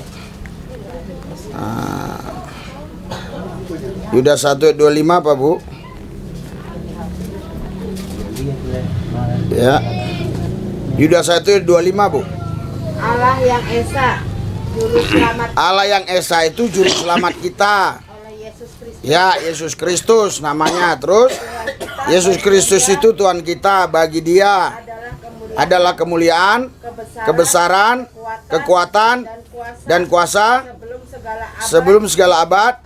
Yudas 1 ayat 25 apa, Bu? Ya. Yudas 1 ayat 25, Bu. Allah yang esa, juru selamat. Allah yang esa itu juru selamat kita. Oleh Yesus Kristus. Ya, Yesus Kristus namanya. Terus Tuhan kita Yesus Kristus itu Tuhan kita, bagi Dia adalah kemuliaan, kebesaran, kekuatan, dan kuasa sebelum segala abad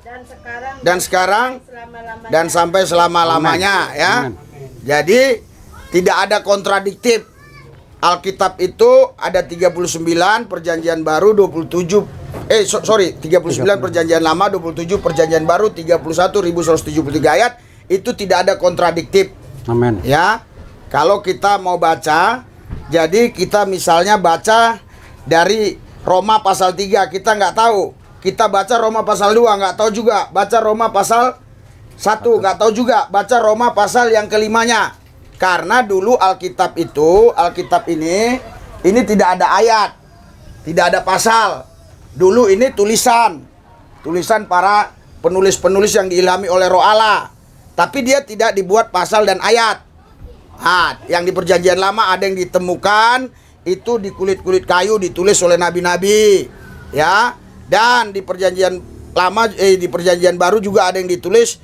dan sekarang dan sampai selama-lamanya ya. Jadi tidak ada kontradiktif. Alkitab itu ada 39, Perjanjian Baru 39 Perjanjian Lama, 27 Perjanjian Baru, 31.173 ayat. Itu tidak ada kontradiktif. Amin. Ya. Kalau kita mau baca, jadi kita misalnya baca dari Roma pasal 3, kita nggak tahu. Kita baca Roma pasal 2, nggak tahu juga. Baca Roma pasal 1, nggak tahu juga. Baca Roma pasal yang kelimanya. Karena dulu Alkitab ini tidak ada ayat, tidak ada pasal. Dulu ini tulisan para penulis-penulis yang diilhami oleh Roh Allah. Tapi dia tidak dibuat pasal dan ayat. Nah, yang di Perjanjian Lama ada yang ditemukan itu di kulit-kulit kayu ditulis oleh nabi-nabi, ya. Dan di Perjanjian Lama, di Perjanjian Baru juga ada yang ditulis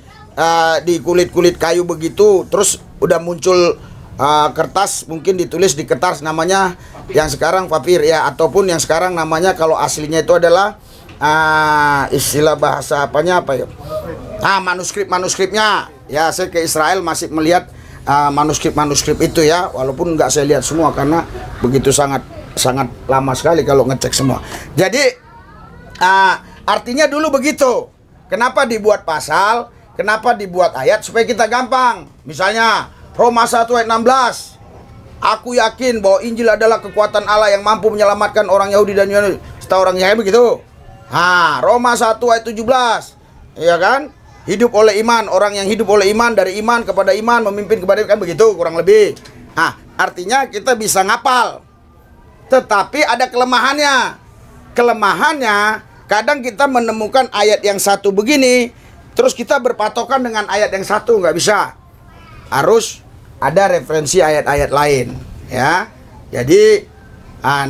di kulit-kulit kayu begitu. Terus udah muncul kertas, mungkin ditulis di kertas, namanya yang sekarang papir ya, ataupun yang sekarang namanya kalau aslinya itu adalah istilah bahasa apa ya? Manuskripnya. Ya, saya ke Israel masih melihat manuskrip itu ya, walaupun nggak saya lihat semua karena begitu sangat lama sekali kalau ngecek semua. Jadi artinya dulu begitu. Kenapa dibuat pasal? Kenapa dibuat ayat? Supaya kita gampang. Misalnya Roma 1 ayat 16. Aku yakin bahwa Injil adalah kekuatan Allah yang mampu menyelamatkan orang Yahudi dan Yunani. Setahu orang Yahudi begitu. Roma 1 ayat 17. Iya kan? Hidup oleh iman. Orang yang hidup oleh iman, dari iman kepada iman, memimpin kepada iman, kan begitu kurang lebih. Artinya kita bisa ngapal. Tetapi ada kelemahannya. Kelemahannya kadang kita menemukan ayat yang satu begini, terus kita berpatokan dengan ayat yang satu, nggak bisa. Harus ada referensi ayat-ayat lain, ya. Jadi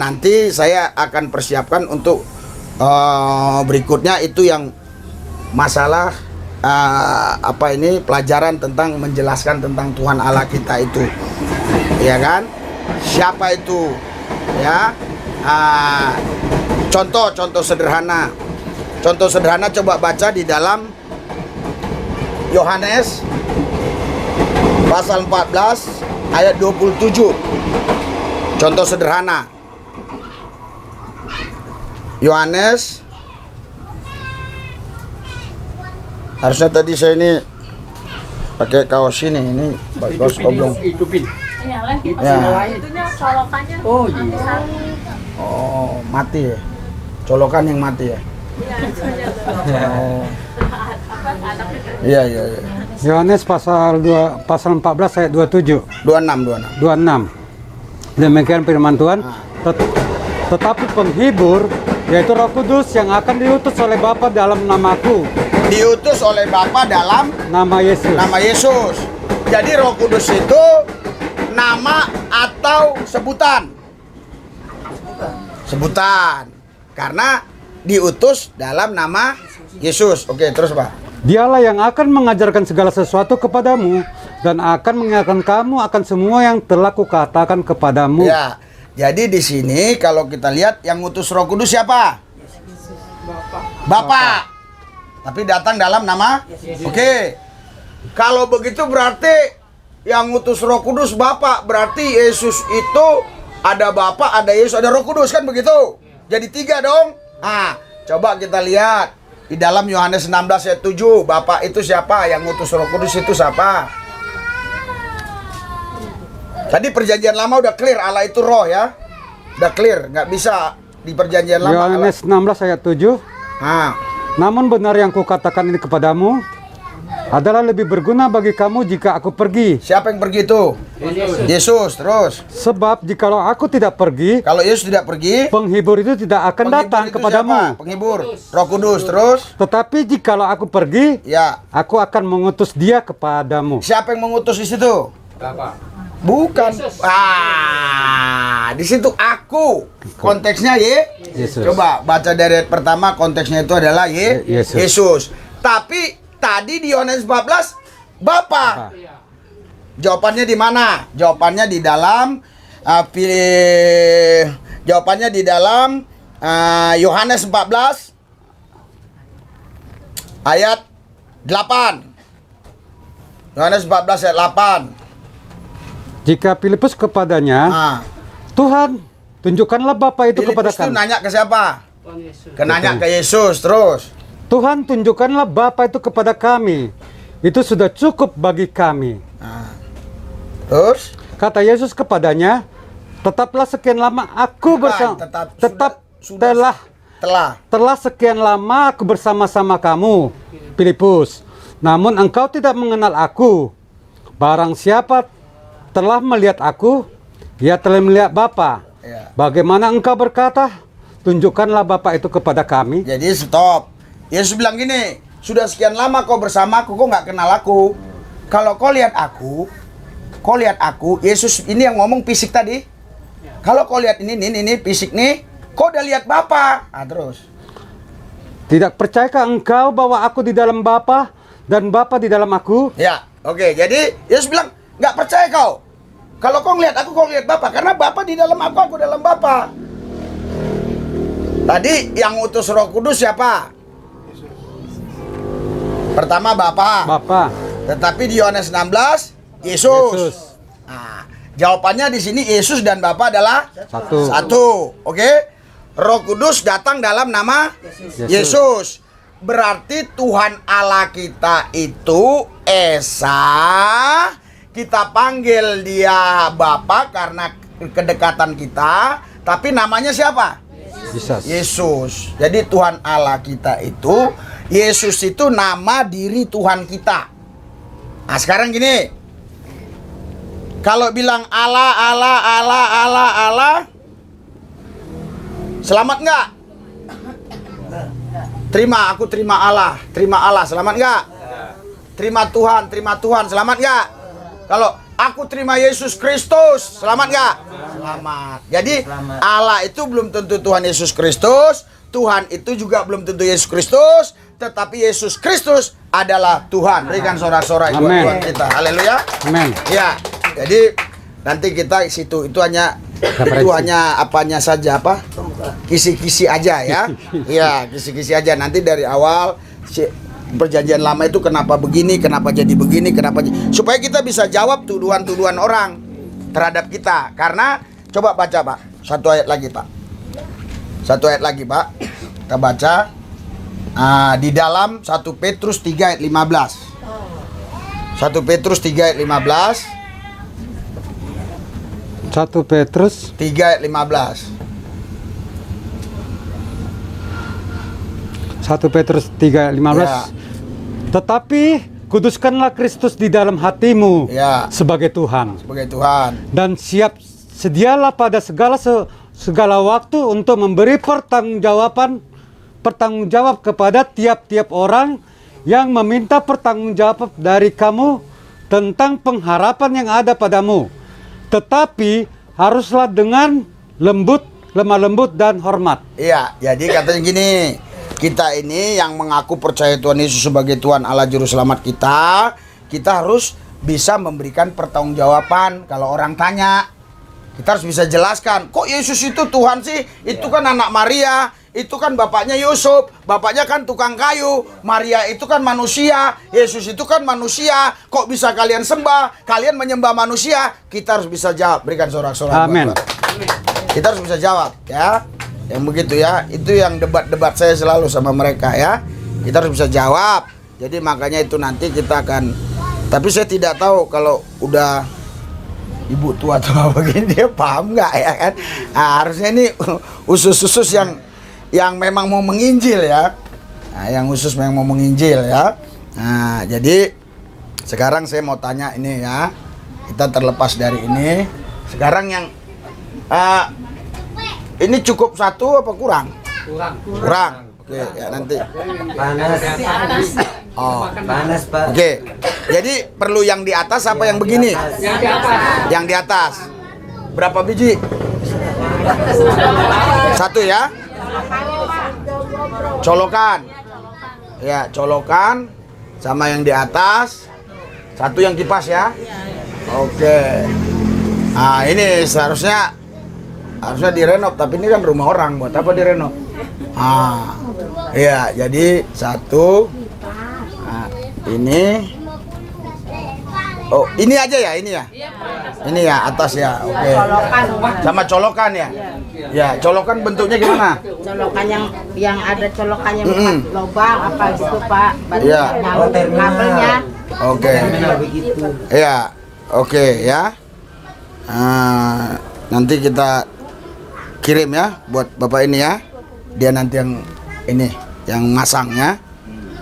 nanti saya akan persiapkan untuk berikutnya itu yang masalah pelajaran tentang menjelaskan tentang Tuhan Allah kita itu, ya kan? Siapa itu, ya? Contoh sederhana. Contoh sederhana coba baca di dalam Yohanes pasal 14 ayat 27. Contoh sederhana. Yohanes, harusnya tadi saya ini pakai kaos ini kaos oblong. Ya. Oh, mati ya. Colokan yang mati ya. Iya. Yohanes pasal 14 ayat 27. 26. Demikian firman Tuhan. Tetapi penghibur, yaitu Roh Kudus yang akan diutus oleh Bapa dalam namaku. Diutus oleh Bapa dalam nama Yesus. Nama Yesus. Jadi Roh Kudus itu nama atau sebutan? Sebutan. Karena diutus dalam nama Yesus. Oke, terus Pak. Dialah yang akan mengajarkan segala sesuatu kepadamu dan akan mengingatkan kamu akan semua yang telah kukatakan kepadamu. Ya. Jadi di sini kalau kita lihat yang ngutus Roh Kudus siapa? Bapa. Tapi datang dalam nama Yesus. Oke. Kalau begitu berarti yang ngutus Roh Kudus Bapa, berarti Yesus itu ada Bapa, ada Yesus, ada Roh Kudus, kan begitu? Jadi 3 dong. Coba kita lihat di dalam Yohanes 16 ayat 7, Bapa itu siapa? Yang ngutus Roh Kudus itu siapa? Tadi Perjanjian Lama udah clear, Allah itu roh ya. Udah clear, nggak bisa di Perjanjian Lama. Yohanes 16 ayat 7. Namun benar yang kukatakan ini kepadamu adalah lebih berguna bagi kamu jika aku pergi. Siapa yang pergi itu? Yesus. Terus. Sebab jikalau aku tidak pergi, kalau Yesus tidak pergi, penghibur itu tidak akan datang kepadamu. Siapa? Penghibur, Roh Kudus. Terus. Tetapi jikalau aku pergi, ya, aku akan mengutus dia kepadamu. Siapa yang mengutus di situ? Bapak. Bukan. Di situ aku. Konteksnya Yesus. Coba baca dari ayat pertama, konteksnya itu adalah Yesus. Tapi tadi di Yohanes 14 Bapa. Jawabannya di mana? Jawabannya di dalam jawabannya di dalam Yohanes 14 ayat 8. Yohanes 14 ayat 8. Jika Filipus kepadanya, Tuhan, tunjukkanlah Bapa itu kepada Filipus itu kami. nanya ke siapa? Nanya ke Yesus terus. Tuhan, tunjukkanlah Bapa itu kepada kami. Itu sudah cukup bagi kami. Terus? Kata Yesus kepadanya, tetaplah sekian lama aku bersama. Telah sekian lama aku bersama-sama kamu, Filipus. Namun engkau tidak mengenal aku. Barang siapa telah melihat aku, ia telah melihat Bapa. Ya. Bagaimana engkau berkata, tunjukkanlah Bapa itu kepada kami? Jadi stop. Yesus bilang gini, sudah sekian lama kau bersama aku, kau nggak kenal aku. Kalau kau lihat aku, Yesus ini yang ngomong fisik tadi. Kalau kau lihat ini fisik nih, kau udah lihat Bapa. Terus. Tidak percayakah engkau bahwa aku di dalam Bapa dan Bapa di dalam aku? Ya, oke. Jadi Yesus bilang, nggak percaya kau. Kalau kau ngelihat aku, kau lihat Bapa. Karena Bapa di dalam aku dalam Bapa. Tadi yang utus Roh Kudus siapa? Pertama Bapa. Tetapi di Yohanes 16 Yesus. Nah, jawabannya di sini Yesus dan Bapa adalah satu. Oke? Roh Kudus datang dalam nama Yesus. Berarti Tuhan Allah kita itu Esa. Kita panggil dia Bapa karena kedekatan kita, tapi namanya siapa? Yesus. Jadi Tuhan Allah kita itu, Yesus itu nama diri Tuhan kita. Nah sekarang gini, kalau bilang Allah, selamat nggak? Aku terima Allah, selamat nggak? Terima Tuhan, selamat nggak? Kalau aku terima Yesus Kristus, selamat nggak? Selamat. Jadi Allah itu belum tentu Tuhan Yesus Kristus, Tuhan itu juga belum tentu Yesus Kristus, tetapi Yesus Kristus adalah Tuhan. Berikan sorak-sorai buat Tuhan kita. Haleluya. Amin. Ya. Jadi nanti kita situ itu hanya apanya saja kisi-kisi aja ya. Iya, kisi-kisi aja. Nanti dari awal perjanjian lama itu kenapa begini, kenapa jadi begini, supaya kita bisa jawab tuduhan-tuduhan orang terhadap kita. Karena coba baca Pak, satu ayat lagi Pak, kita baca di dalam 1 Petrus 3 ayat 15. 1 Petrus 3 ayat 15. 1 Petrus 3 ayat 15. 1 Petrus 3 ayat 15. Ya. Tetapi kuduskanlah Kristus di dalam hatimu sebagai Tuhan. Dan sedialah pada segala waktu untuk memberi pertanggungjawab kepada tiap-tiap orang yang meminta pertanggungjawab dari kamu tentang pengharapan yang ada padamu. Tetapi haruslah dengan lemah lembut dan hormat. Iya, jadi katanya gini, kita ini yang mengaku percaya Tuhan Yesus sebagai Tuhan Allah Juru Selamat kita harus bisa memberikan pertanggungjawaban. Kalau orang tanya, kita harus bisa jelaskan, kok Yesus itu Tuhan sih? Itu kan anak Maria, itu kan bapaknya Yusuf, bapaknya kan tukang kayu, Maria itu kan manusia, Yesus itu kan manusia, kok bisa kalian sembah, kalian menyembah manusia? Kita harus bisa jawab. Berikan sorak-sorai. Amin. Kita harus bisa jawab ya. Yang begitu ya, itu yang debat-debat saya selalu sama mereka ya. Kita harus bisa jawab. Jadi makanya itu nanti kita akan, tapi saya tidak tahu kalau udah ibu tua tua begini dia paham nggak ya kan? Nah, harusnya ini usus-usus yang memang mau menginjil ya. Nah, yang khusus memang mau menginjil ya. Nah, jadi sekarang saya mau tanya ini ya. Kita terlepas dari ini. Sekarang yang ini cukup satu apa kurang? Kurang. Oke, ya nanti. Panas. Oh, Panas, Pak. oke. Jadi perlu yang di atas apa yang begini? Yang di atas. Berapa biji? Satu ya. Colokan. Ya, colokan sama yang di atas. Satu yang kipas ya. Oke. Nah, ini seharusnya direnov, tapi ini kan rumah orang, buat apa direnov? Ah, iya, jadi satu. Nah, ini. Oh, ini aja ya, ini ya. Ini ya, atas ya. Oke. Sama colokan ya. Ya, colokan bentuknya gimana? Colokan yang ada colokannya empat lubang apa gitu Pak. Iya. Kabelnya. Oke. Iya. Oke ya. Nanti kita kirim ya buat Bapak ini ya. Dia nanti yang ini, yang masangnya.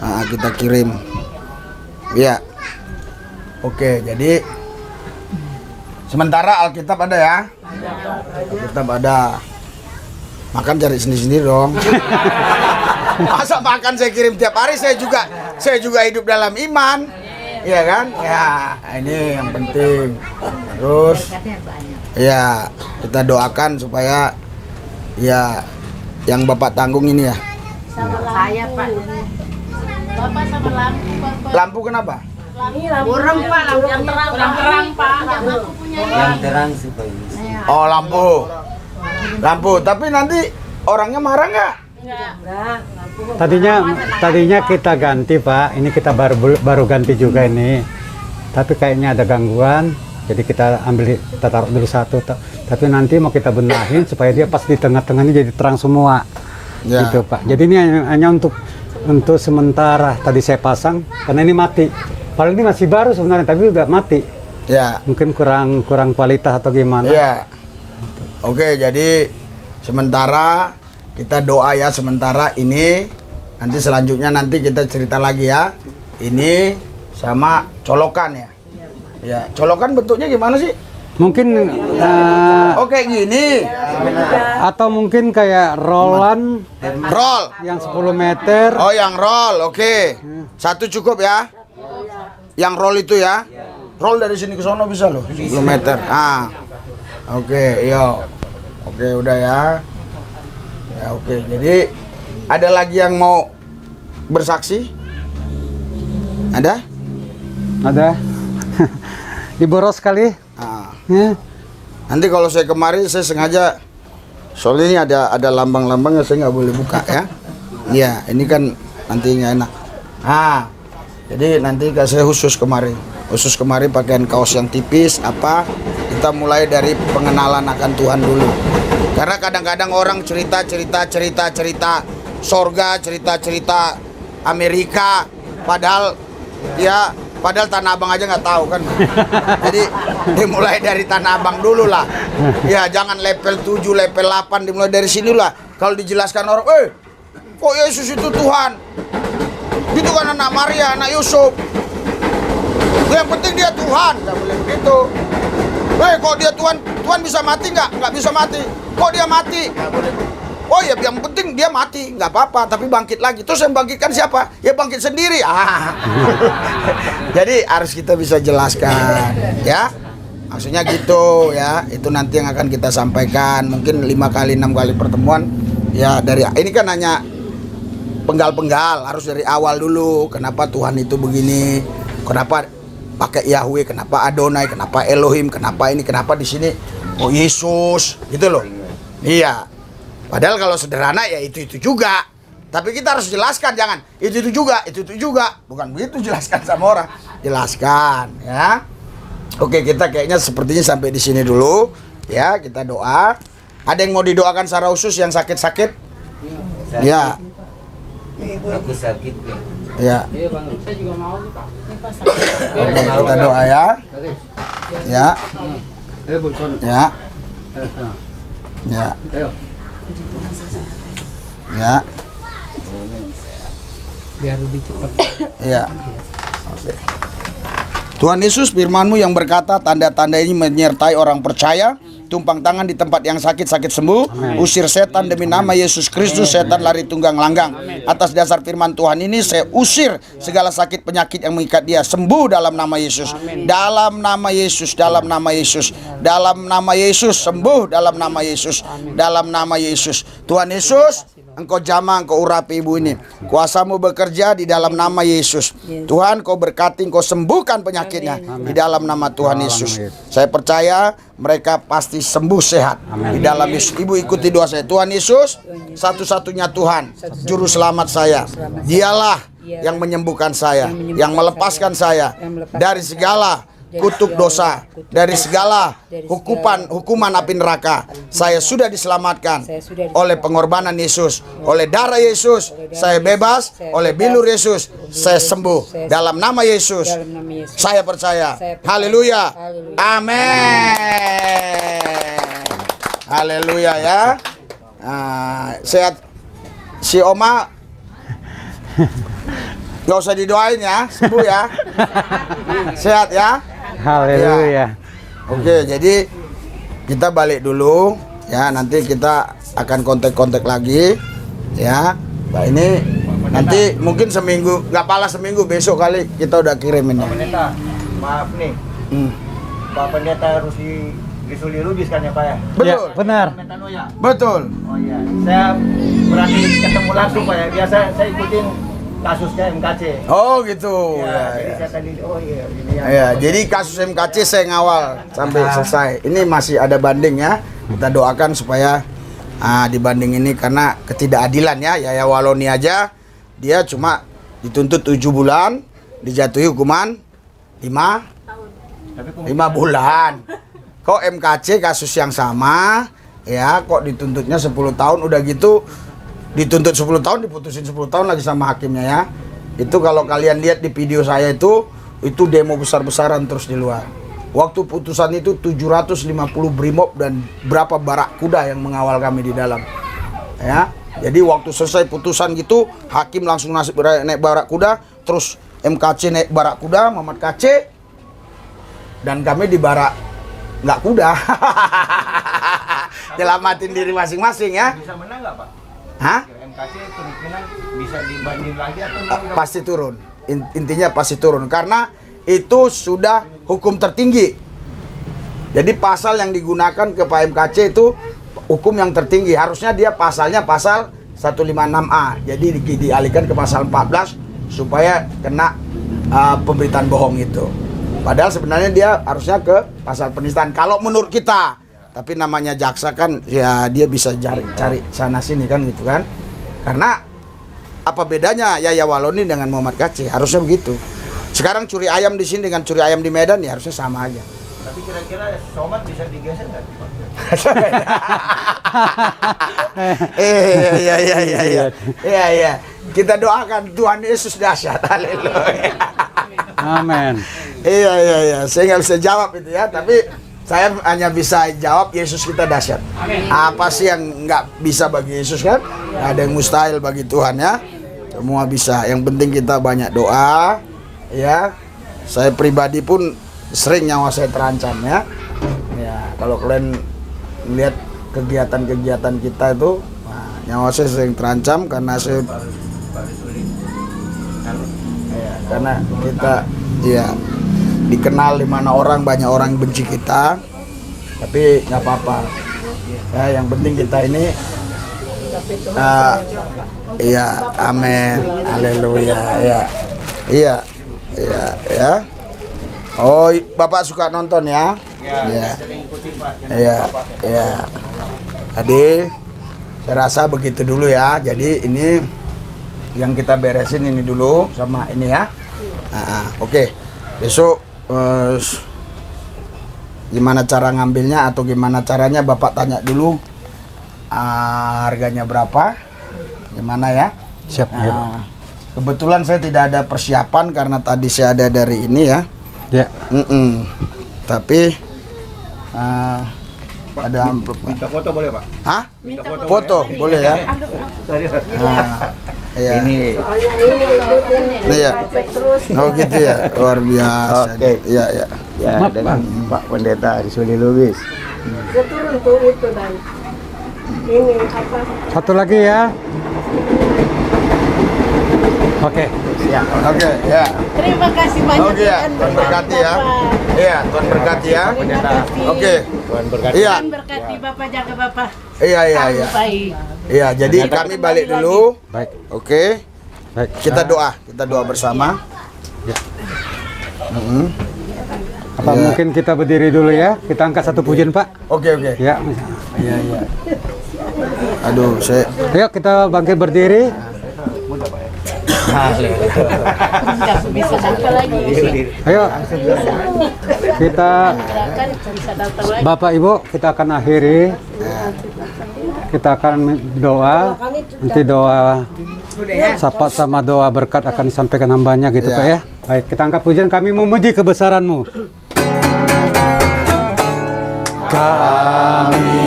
Kita kirim. Iya. Oke, jadi sementara Alkitab ada ya. Alkitab ada. Makan cari sendiri-sendiri dong. Masa makan saya kirim tiap hari, saya juga hidup dalam iman. Iya kan? Ya, ini yang penting. Terus ya, kita doakan supaya ya yang Bapak tanggung ini ya. Saya Pak. Bapak sama lampu Bapak. Lampu kenapa? Burung Pak, lampu yang terang Pak. Yang terang supaya Oh, lampu. Tapi nanti orangnya marah nggak? Tadinya kita ganti Pak, ini kita baru ganti juga ini. Tapi kayaknya ada gangguan, jadi kita taruh dulu satu. Tapi nanti mau kita benahin supaya dia pas di tengah-tengahnya jadi terang semua. Ya. Gitu Pak. Jadi ini hanya untuk sementara. Tadi saya pasang karena ini mati. Paling ini masih baru sebenarnya, tapi udah mati. Ya. Mungkin kurang kualitas atau gimana? Ya. Oke, jadi sementara kita doa ya, sementara ini. Nanti selanjutnya nanti kita cerita lagi ya. Ini sama colokan ya. Ya, colokan bentuknya gimana sih? Mungkin Oke, gini. atau mungkin kayak rollan Roll. yang 10 meter. Oh, yang roll. Oke. Satu cukup ya. Yang roll itu ya. Roll dari sini ke sono bisa loh, 10 meter. Oke, yo. Oke, udah ya. Ya, oke. Jadi ada lagi yang mau bersaksi? Ada? Ada. Diboros kali. Ya. Nanti kalau saya kemari saya sengaja, soalnya ini ada lambang-lambangnya, saya nggak boleh buka ya. Iya, ini kan nanti nggak enak. Jadi nanti saya khusus kemari pakaian kaos yang tipis apa. Kita mulai dari pengenalan akan Tuhan dulu. Karena kadang-kadang orang cerita sorga, cerita Amerika, padahal Tanah Abang aja nggak tahu kan. Jadi dimulai dari Tanah Abang dulu lah. Ya, jangan level 7, level 8, dimulai dari sini lah. Kalau dijelaskan orang, kok Yesus itu Tuhan? Itu kan anak Maria, anak Yusuf. Yang penting dia Tuhan, nggak boleh begitu. Kok dia Tuhan bisa mati nggak? Nggak bisa mati. Kok dia mati? Nggak boleh. Oh ya, yang penting dia mati, nggak apa-apa, tapi bangkit lagi. Terus yang bangkitkan siapa? Ya bangkit sendiri. Jadi harus kita bisa jelaskan, ya. Maksudnya gitu, ya. Itu nanti yang akan kita sampaikan. Mungkin 5 kali 6 kali pertemuan. Ya, dari ini kan hanya penggal-penggal, harus dari awal dulu. Kenapa Tuhan itu begini? Kenapa pakai Yahweh? Kenapa Adonai? Kenapa Elohim? Kenapa ini? Kenapa di sini? Oh Yesus, gitu loh. Iya. Padahal kalau sederhana ya itu juga. Tapi kita harus jelaskan, jangan itu juga. Bukan begitu jelaskan sama orang. Jelaskan, ya. Oke, kita kayaknya sepertinya sampai di sini dulu. Ya, kita doa. Ada yang mau didoakan secara khusus yang sakit-sakit? Ya. aku sakit. Ya. Saya juga mau Pak. Oke, kita doa ya. Ya. Ya. Ya. Ya. Biar lebih cepat. Ya. Oke. Tuhan Yesus, firman-Mu yang berkata tanda-tanda ini menyertai orang percaya tumpang tangan di tempat yang sakit, sakit sembuh. Usir setan demi nama Yesus Kristus, setan lari tunggang langgang. Atas dasar firman Tuhan ini saya usir segala sakit penyakit yang mengikat dia, sembuh dalam nama Yesus. Dalam nama Yesus, dalam nama Yesus, dalam nama Yesus, sembuh dalam nama Yesus, dalam nama Yesus. Tuhan Yesus, Engkau jamah, Engkau urapi ibu ini. Kuasamu bekerja di dalam nama Yesus. Tuhan, Kau berkati, Kau sembuhkan penyakitnya di dalam nama Tuhan Yesus. Saya percaya mereka pasti sembuh sehat di dalam Yesus. Ibu ikuti doa saya. Tuhan Yesus, satu-satunya Tuhan, juru selamat saya. Dialah yang menyembuhkan saya, yang melepaskan saya dari segala kutuk dosa, dari segala hukuman api neraka. Saya sudah diselamatkan oleh pengorbanan Yesus, oleh darah Yesus. Saya bebas oleh bilur Yesus. Saya sembuh dalam nama Yesus. Saya percaya. Haleluya. Amin. Haleluya ya. Sehat si Oma. Gak usah didoain ya, sembuh ya. Sehat ya. Haleluya. Ya. Oke, jadi kita balik dulu ya, nanti kita akan kontak-kontak lagi ya. Nah, ini nanti mungkin seminggu, nggak pala seminggu, besok kali kita udah kirimin. Pak Pendeta, maaf nih. Pak Pendeta harus disuli lubis kan ya Pak ya? Betul. Ya, benar. Betul. Oh iya, saya berani ketemu langsung Pak ya. Biasa saya ikutin kasusnya MKC. Oh gitu. Ya, jadi Ya, saya tadi, oh iya, ini ya. ya, jadi kasus MKC saya ngawal sampai selesai. Ini masih ada banding ya. Kita doakan supaya dibanding ini karena ketidakadilan ya. Yaya Waloni aja dia cuma dituntut 7 bulan, dijatuhi hukuman 5 bulan. Kok MKC kasus yang sama ya, kok dituntutnya 10 tahun, udah gitu dituntut 10 tahun, diputusin 10 tahun lagi sama hakimnya ya. Itu kalau kalian lihat di video saya itu demo besar-besaran terus di luar. Waktu putusan itu 750 brimob dan berapa barak kuda yang mengawal kami di dalam. Ya. Jadi waktu selesai putusan gitu, hakim langsung naik barak kuda, terus MKC naik barak kuda, Muhammad KC, dan kami di barak nggak kuda. Nyelamatin diri masing-masing ya. Bisa menang nggak Pak? Hah? MKC kemungkinan bisa dibanding lagi atau Pasti turun. Intinya pasti turun karena itu sudah hukum tertinggi. Jadi pasal yang digunakan ke Pak MKC itu hukum yang tertinggi. Harusnya dia pasalnya pasal 156A. Jadi dialihkan ke pasal 14 supaya kena pemberitaan bohong itu. Padahal sebenarnya dia harusnya ke pasal penistaan kalau menurut kita. Tapi namanya jaksa kan ya dia bisa cari sana sini kan gitu kan. Karena apa bedanya Yaya Waloni dengan Muhammad KC? Harusnya begitu. Sekarang curi ayam di sini dengan curi ayam di Medan ya harusnya sama aja. Tapi kira-kira Somad bisa digeser nggak? Iya. Kita doakan Tuhan Yesus dahsyat. Haleluya. Amin. Iya. Saya nggak bisa jawab itu ya, tapi saya hanya bisa jawab Yesus kita dahsyat. Apa sih yang nggak bisa bagi Yesus kan? Nggak ada yang mustahil bagi Tuhan ya. Semua bisa. Yang penting kita banyak doa. Ya. Saya pribadi pun sering nyawa saya terancam ya. Ya. Kalau kalian lihat kegiatan-kegiatan kita itu, nyawa saya sering terancam karena saya. Ya, karena kita ya dikenal di mana orang, banyak orang yang benci kita, tapi nggak apa-apa ya, yang penting kita ini iya, amin, haleluya ya. Oh, Bapak suka nonton ya? Iya. Jadi saya rasa begitu dulu ya. Jadi ini yang kita beresin ini dulu sama ini ya. Oke. Besok gimana cara ngambilnya atau gimana caranya Bapak tanya dulu harganya berapa, gimana ya? Siap. Kebetulan saya tidak ada persiapan karena tadi saya ada dari ini ya. Ya. Tapi ada amplop. Minta foto boleh Pak? Hah? Foto boleh ya? Iya. Ini Iya. Oh gitu ya, luar biasa. Oke. Iya. ya dengan Pak Pendeta Risuli Lubis. Dia turun tuh itu dan ini apa? Satu lagi ya. Oke. Ya, oke, ya. Terima kasih banyak. Oke ya, Tuhan berkati ya. Iya, Tuhan berkati ya. Oke. Iya. Tuhan berkati Bapak, jaga Bapak. Iya, iya, iya. Baik. Iya, jadi kami balik dulu. Baik. Oke. Baik. Kita doa bersama. Apa mungkin kita berdiri dulu ya? Kita angkat satu pujian, Pak. Oke, oke. Ya. Iya, iya. Aduh, saya Ayo kita bangkit berdiri. Enggak bisa datang lagi. Ayo. Kita Kan bisa datang lagi. Bapak Ibu, kita akan akhiri. Kita akan doa. Nanti doa sapa sama doa berkat akan disampaikan hambanya gitu Pak ya. Baik, kita angkat pujian, kami memuji kebesaran-Mu. Kami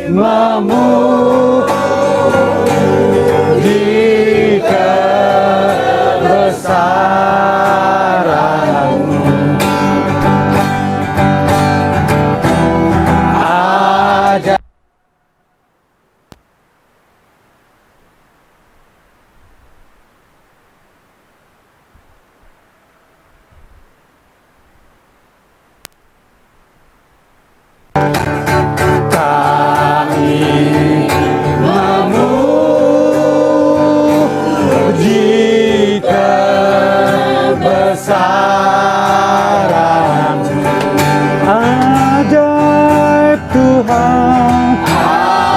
memuji kebesaran-Mu. Ajaib. Memuji kebesaran ajaib Tuhan,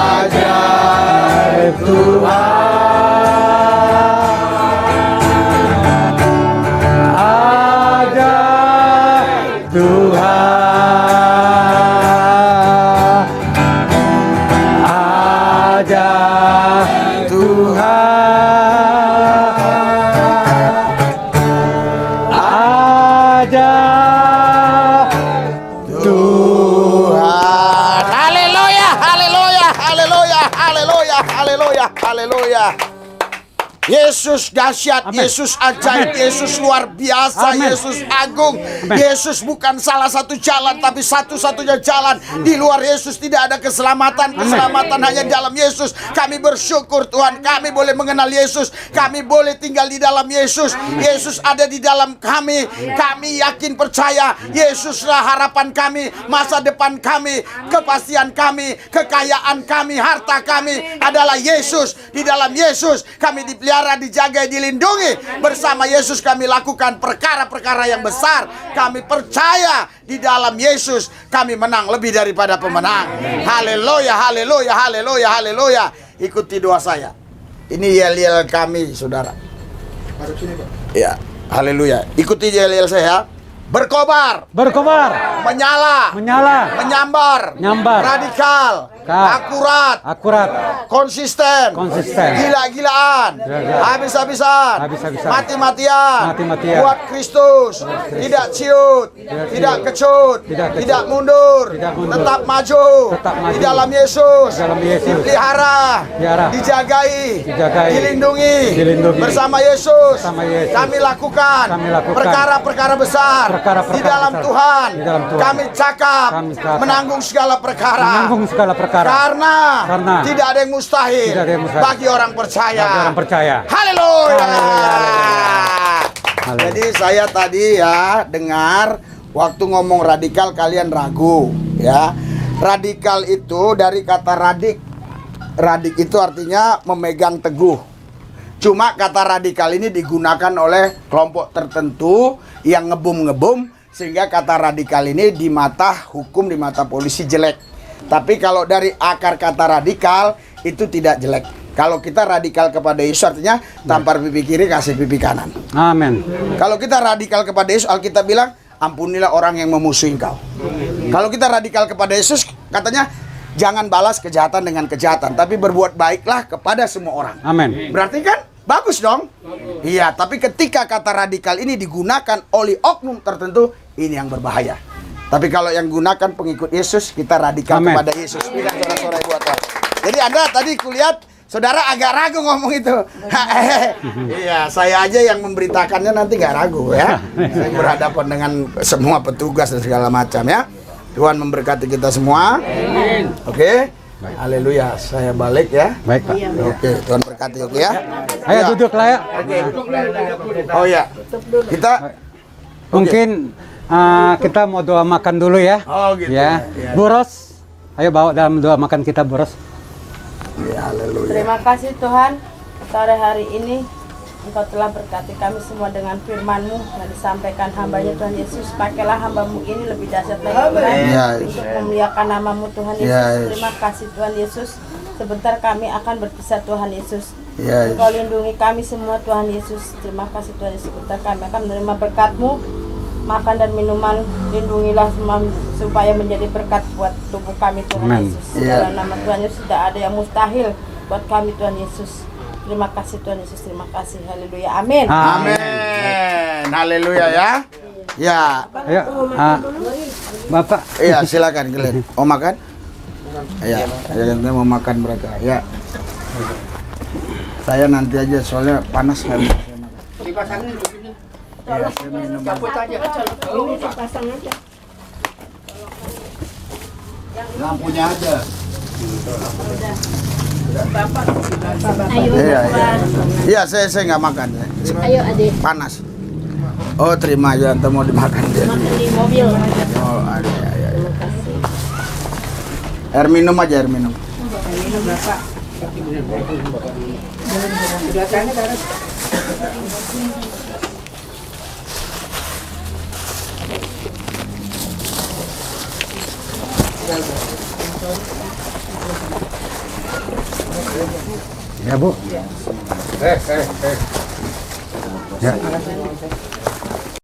ajaib Tuhan, ajaib Tuhan, ajaib Tuhan, ajaib Tuhan. Haleluya, haleluya, haleluya, haleluya, haleluya, haleluya. Yesus dahsyat, Yesus ajaib, Yesus luar biasa, Yesus agung. Yesus bukan salah satu jalan, tapi satu-satunya jalan. Di luar Yesus tidak ada keselamatan. Keselamatan hanya dalam Yesus. Kami bersyukur Tuhan, kami boleh mengenal Yesus. Kami boleh tinggal di dalam Yesus. Yesus ada di dalam kami. Kami yakin percaya Yesuslah harapan kami, masa depan kami, kepastian kami, kekayaan kami, harta kami adalah Yesus. Di dalam Yesus kami dipelihara, dijaga, dilindungi. Bersama Yesus kami lakukan perkara-perkara yang besar. Kami percaya di dalam Yesus kami menang lebih daripada pemenang. Haleluya, haleluya, haleluya, haleluya. Ikuti doa saya. Ini yel-yel kami, saudara. Ya, haleluya. Ikuti yel-yel saya. Berkobar, berkobar, menyala, menyala, menyambar, nyambar, radikal, akurat, akurat, konsisten, konsisten, gila-gilaan, habis-habisan, habis-habisan, mati-matian, mati-matian, buat Kristus, tidak ciut, tidak kecut, tidak mundur, tetap maju, di dalam Yesus, dipelihara, dijagai, dilindungi, bersama Yesus, kami lakukan perkara-perkara besar. Di dalam Tuhan, kami cakap, menanggung segala perkara. Karena tidak ada yang mustahil bagi orang percaya. Haleluya. Jadi saya tadi ya dengar waktu ngomong radikal kalian ragu ya. Radikal itu dari kata radik. Radik itu artinya memegang teguh. Cuma kata radikal ini digunakan oleh kelompok tertentu yang ngebum-ngebum, sehingga kata radikal ini di mata hukum, di mata polisi jelek. Tapi kalau dari akar kata radikal itu tidak jelek. Kalau kita radikal kepada Yesus artinya tampar pipi kiri kasih pipi kanan. Amin. Kalau kita radikal kepada Yesus, Alkitab bilang ampunilah orang yang memusuhi engkau. Kalau kita radikal kepada Yesus katanya jangan balas kejahatan dengan kejahatan, tapi berbuat baiklah kepada semua orang. Amin. Berarti kan bagus dong? Iya, tapi ketika kata radikal ini digunakan oleh oknum tertentu, ini yang berbahaya. Tapi kalau yang gunakan pengikut Yesus, kita radikal kepada Yesus. Berikan sorak-sorai buat Tuhan. Jadi Anda tadi kulihat, saudara agak ragu ngomong itu. Iya, saya aja yang memberitakannya nanti nggak ragu ya. Saya berhadapan dengan semua petugas dan segala macam ya. Tuhan memberkati kita semua. Oke. Haleluya. Saya balik ya. Baik, Pak. Oke, Tuhan berkati, oke ya. Ayo duduk lah ya. Oh ya. Kita Mungkin kita mau doa makan dulu ya. Oh gitu. Ya. Bu Ros, ayo bawa dalam doa makan kita, Bu Ros. Ya, haleluya. Terima kasih Tuhan, sore hari ini Engkau telah berkati kami semua dengan firman-Mu yang disampaikan hamba-Nya Tuhan Yesus. Pakailah hamba-Mu ini lebih dahsyat lagi Tuhan, Ya, untuk memuliakan nama-Mu Tuhan Yesus. Ya, Yesus. Terima kasih Tuhan Yesus. Sebentar kami akan berpisah Tuhan Yesus. Ya, Engkau lindungi kami semua Tuhan Yesus. Terima kasih Tuhan Yesus. Sebentar kami akan menerima berkat-Mu. Makan dan minuman, lindungilah semua supaya menjadi berkat buat tubuh kami Tuhan Amen. Yesus. Ya. Dalam nama Tuhan Yesus tidak ada yang mustahil buat kami Tuhan Yesus. Terima kasih Tuhan Yesus, terima kasih. Haleluya. Amin. Amin. Haleluya ya. Ya. Ayo, Bapak. Iya, silakan Glenn. Mau makan? Iya, kita mau makan mereka. Ya. Saya nanti aja soalnya panas kan. Lampunya aja. Iya, iya. Iya, saya nggak makan. Ayo adik, Panas. Oh, terima aja, nanti mau dimakan dia. makan di mobil. Oh, ada ya. Air minum aja, air minum. Ya, Bu. Ya.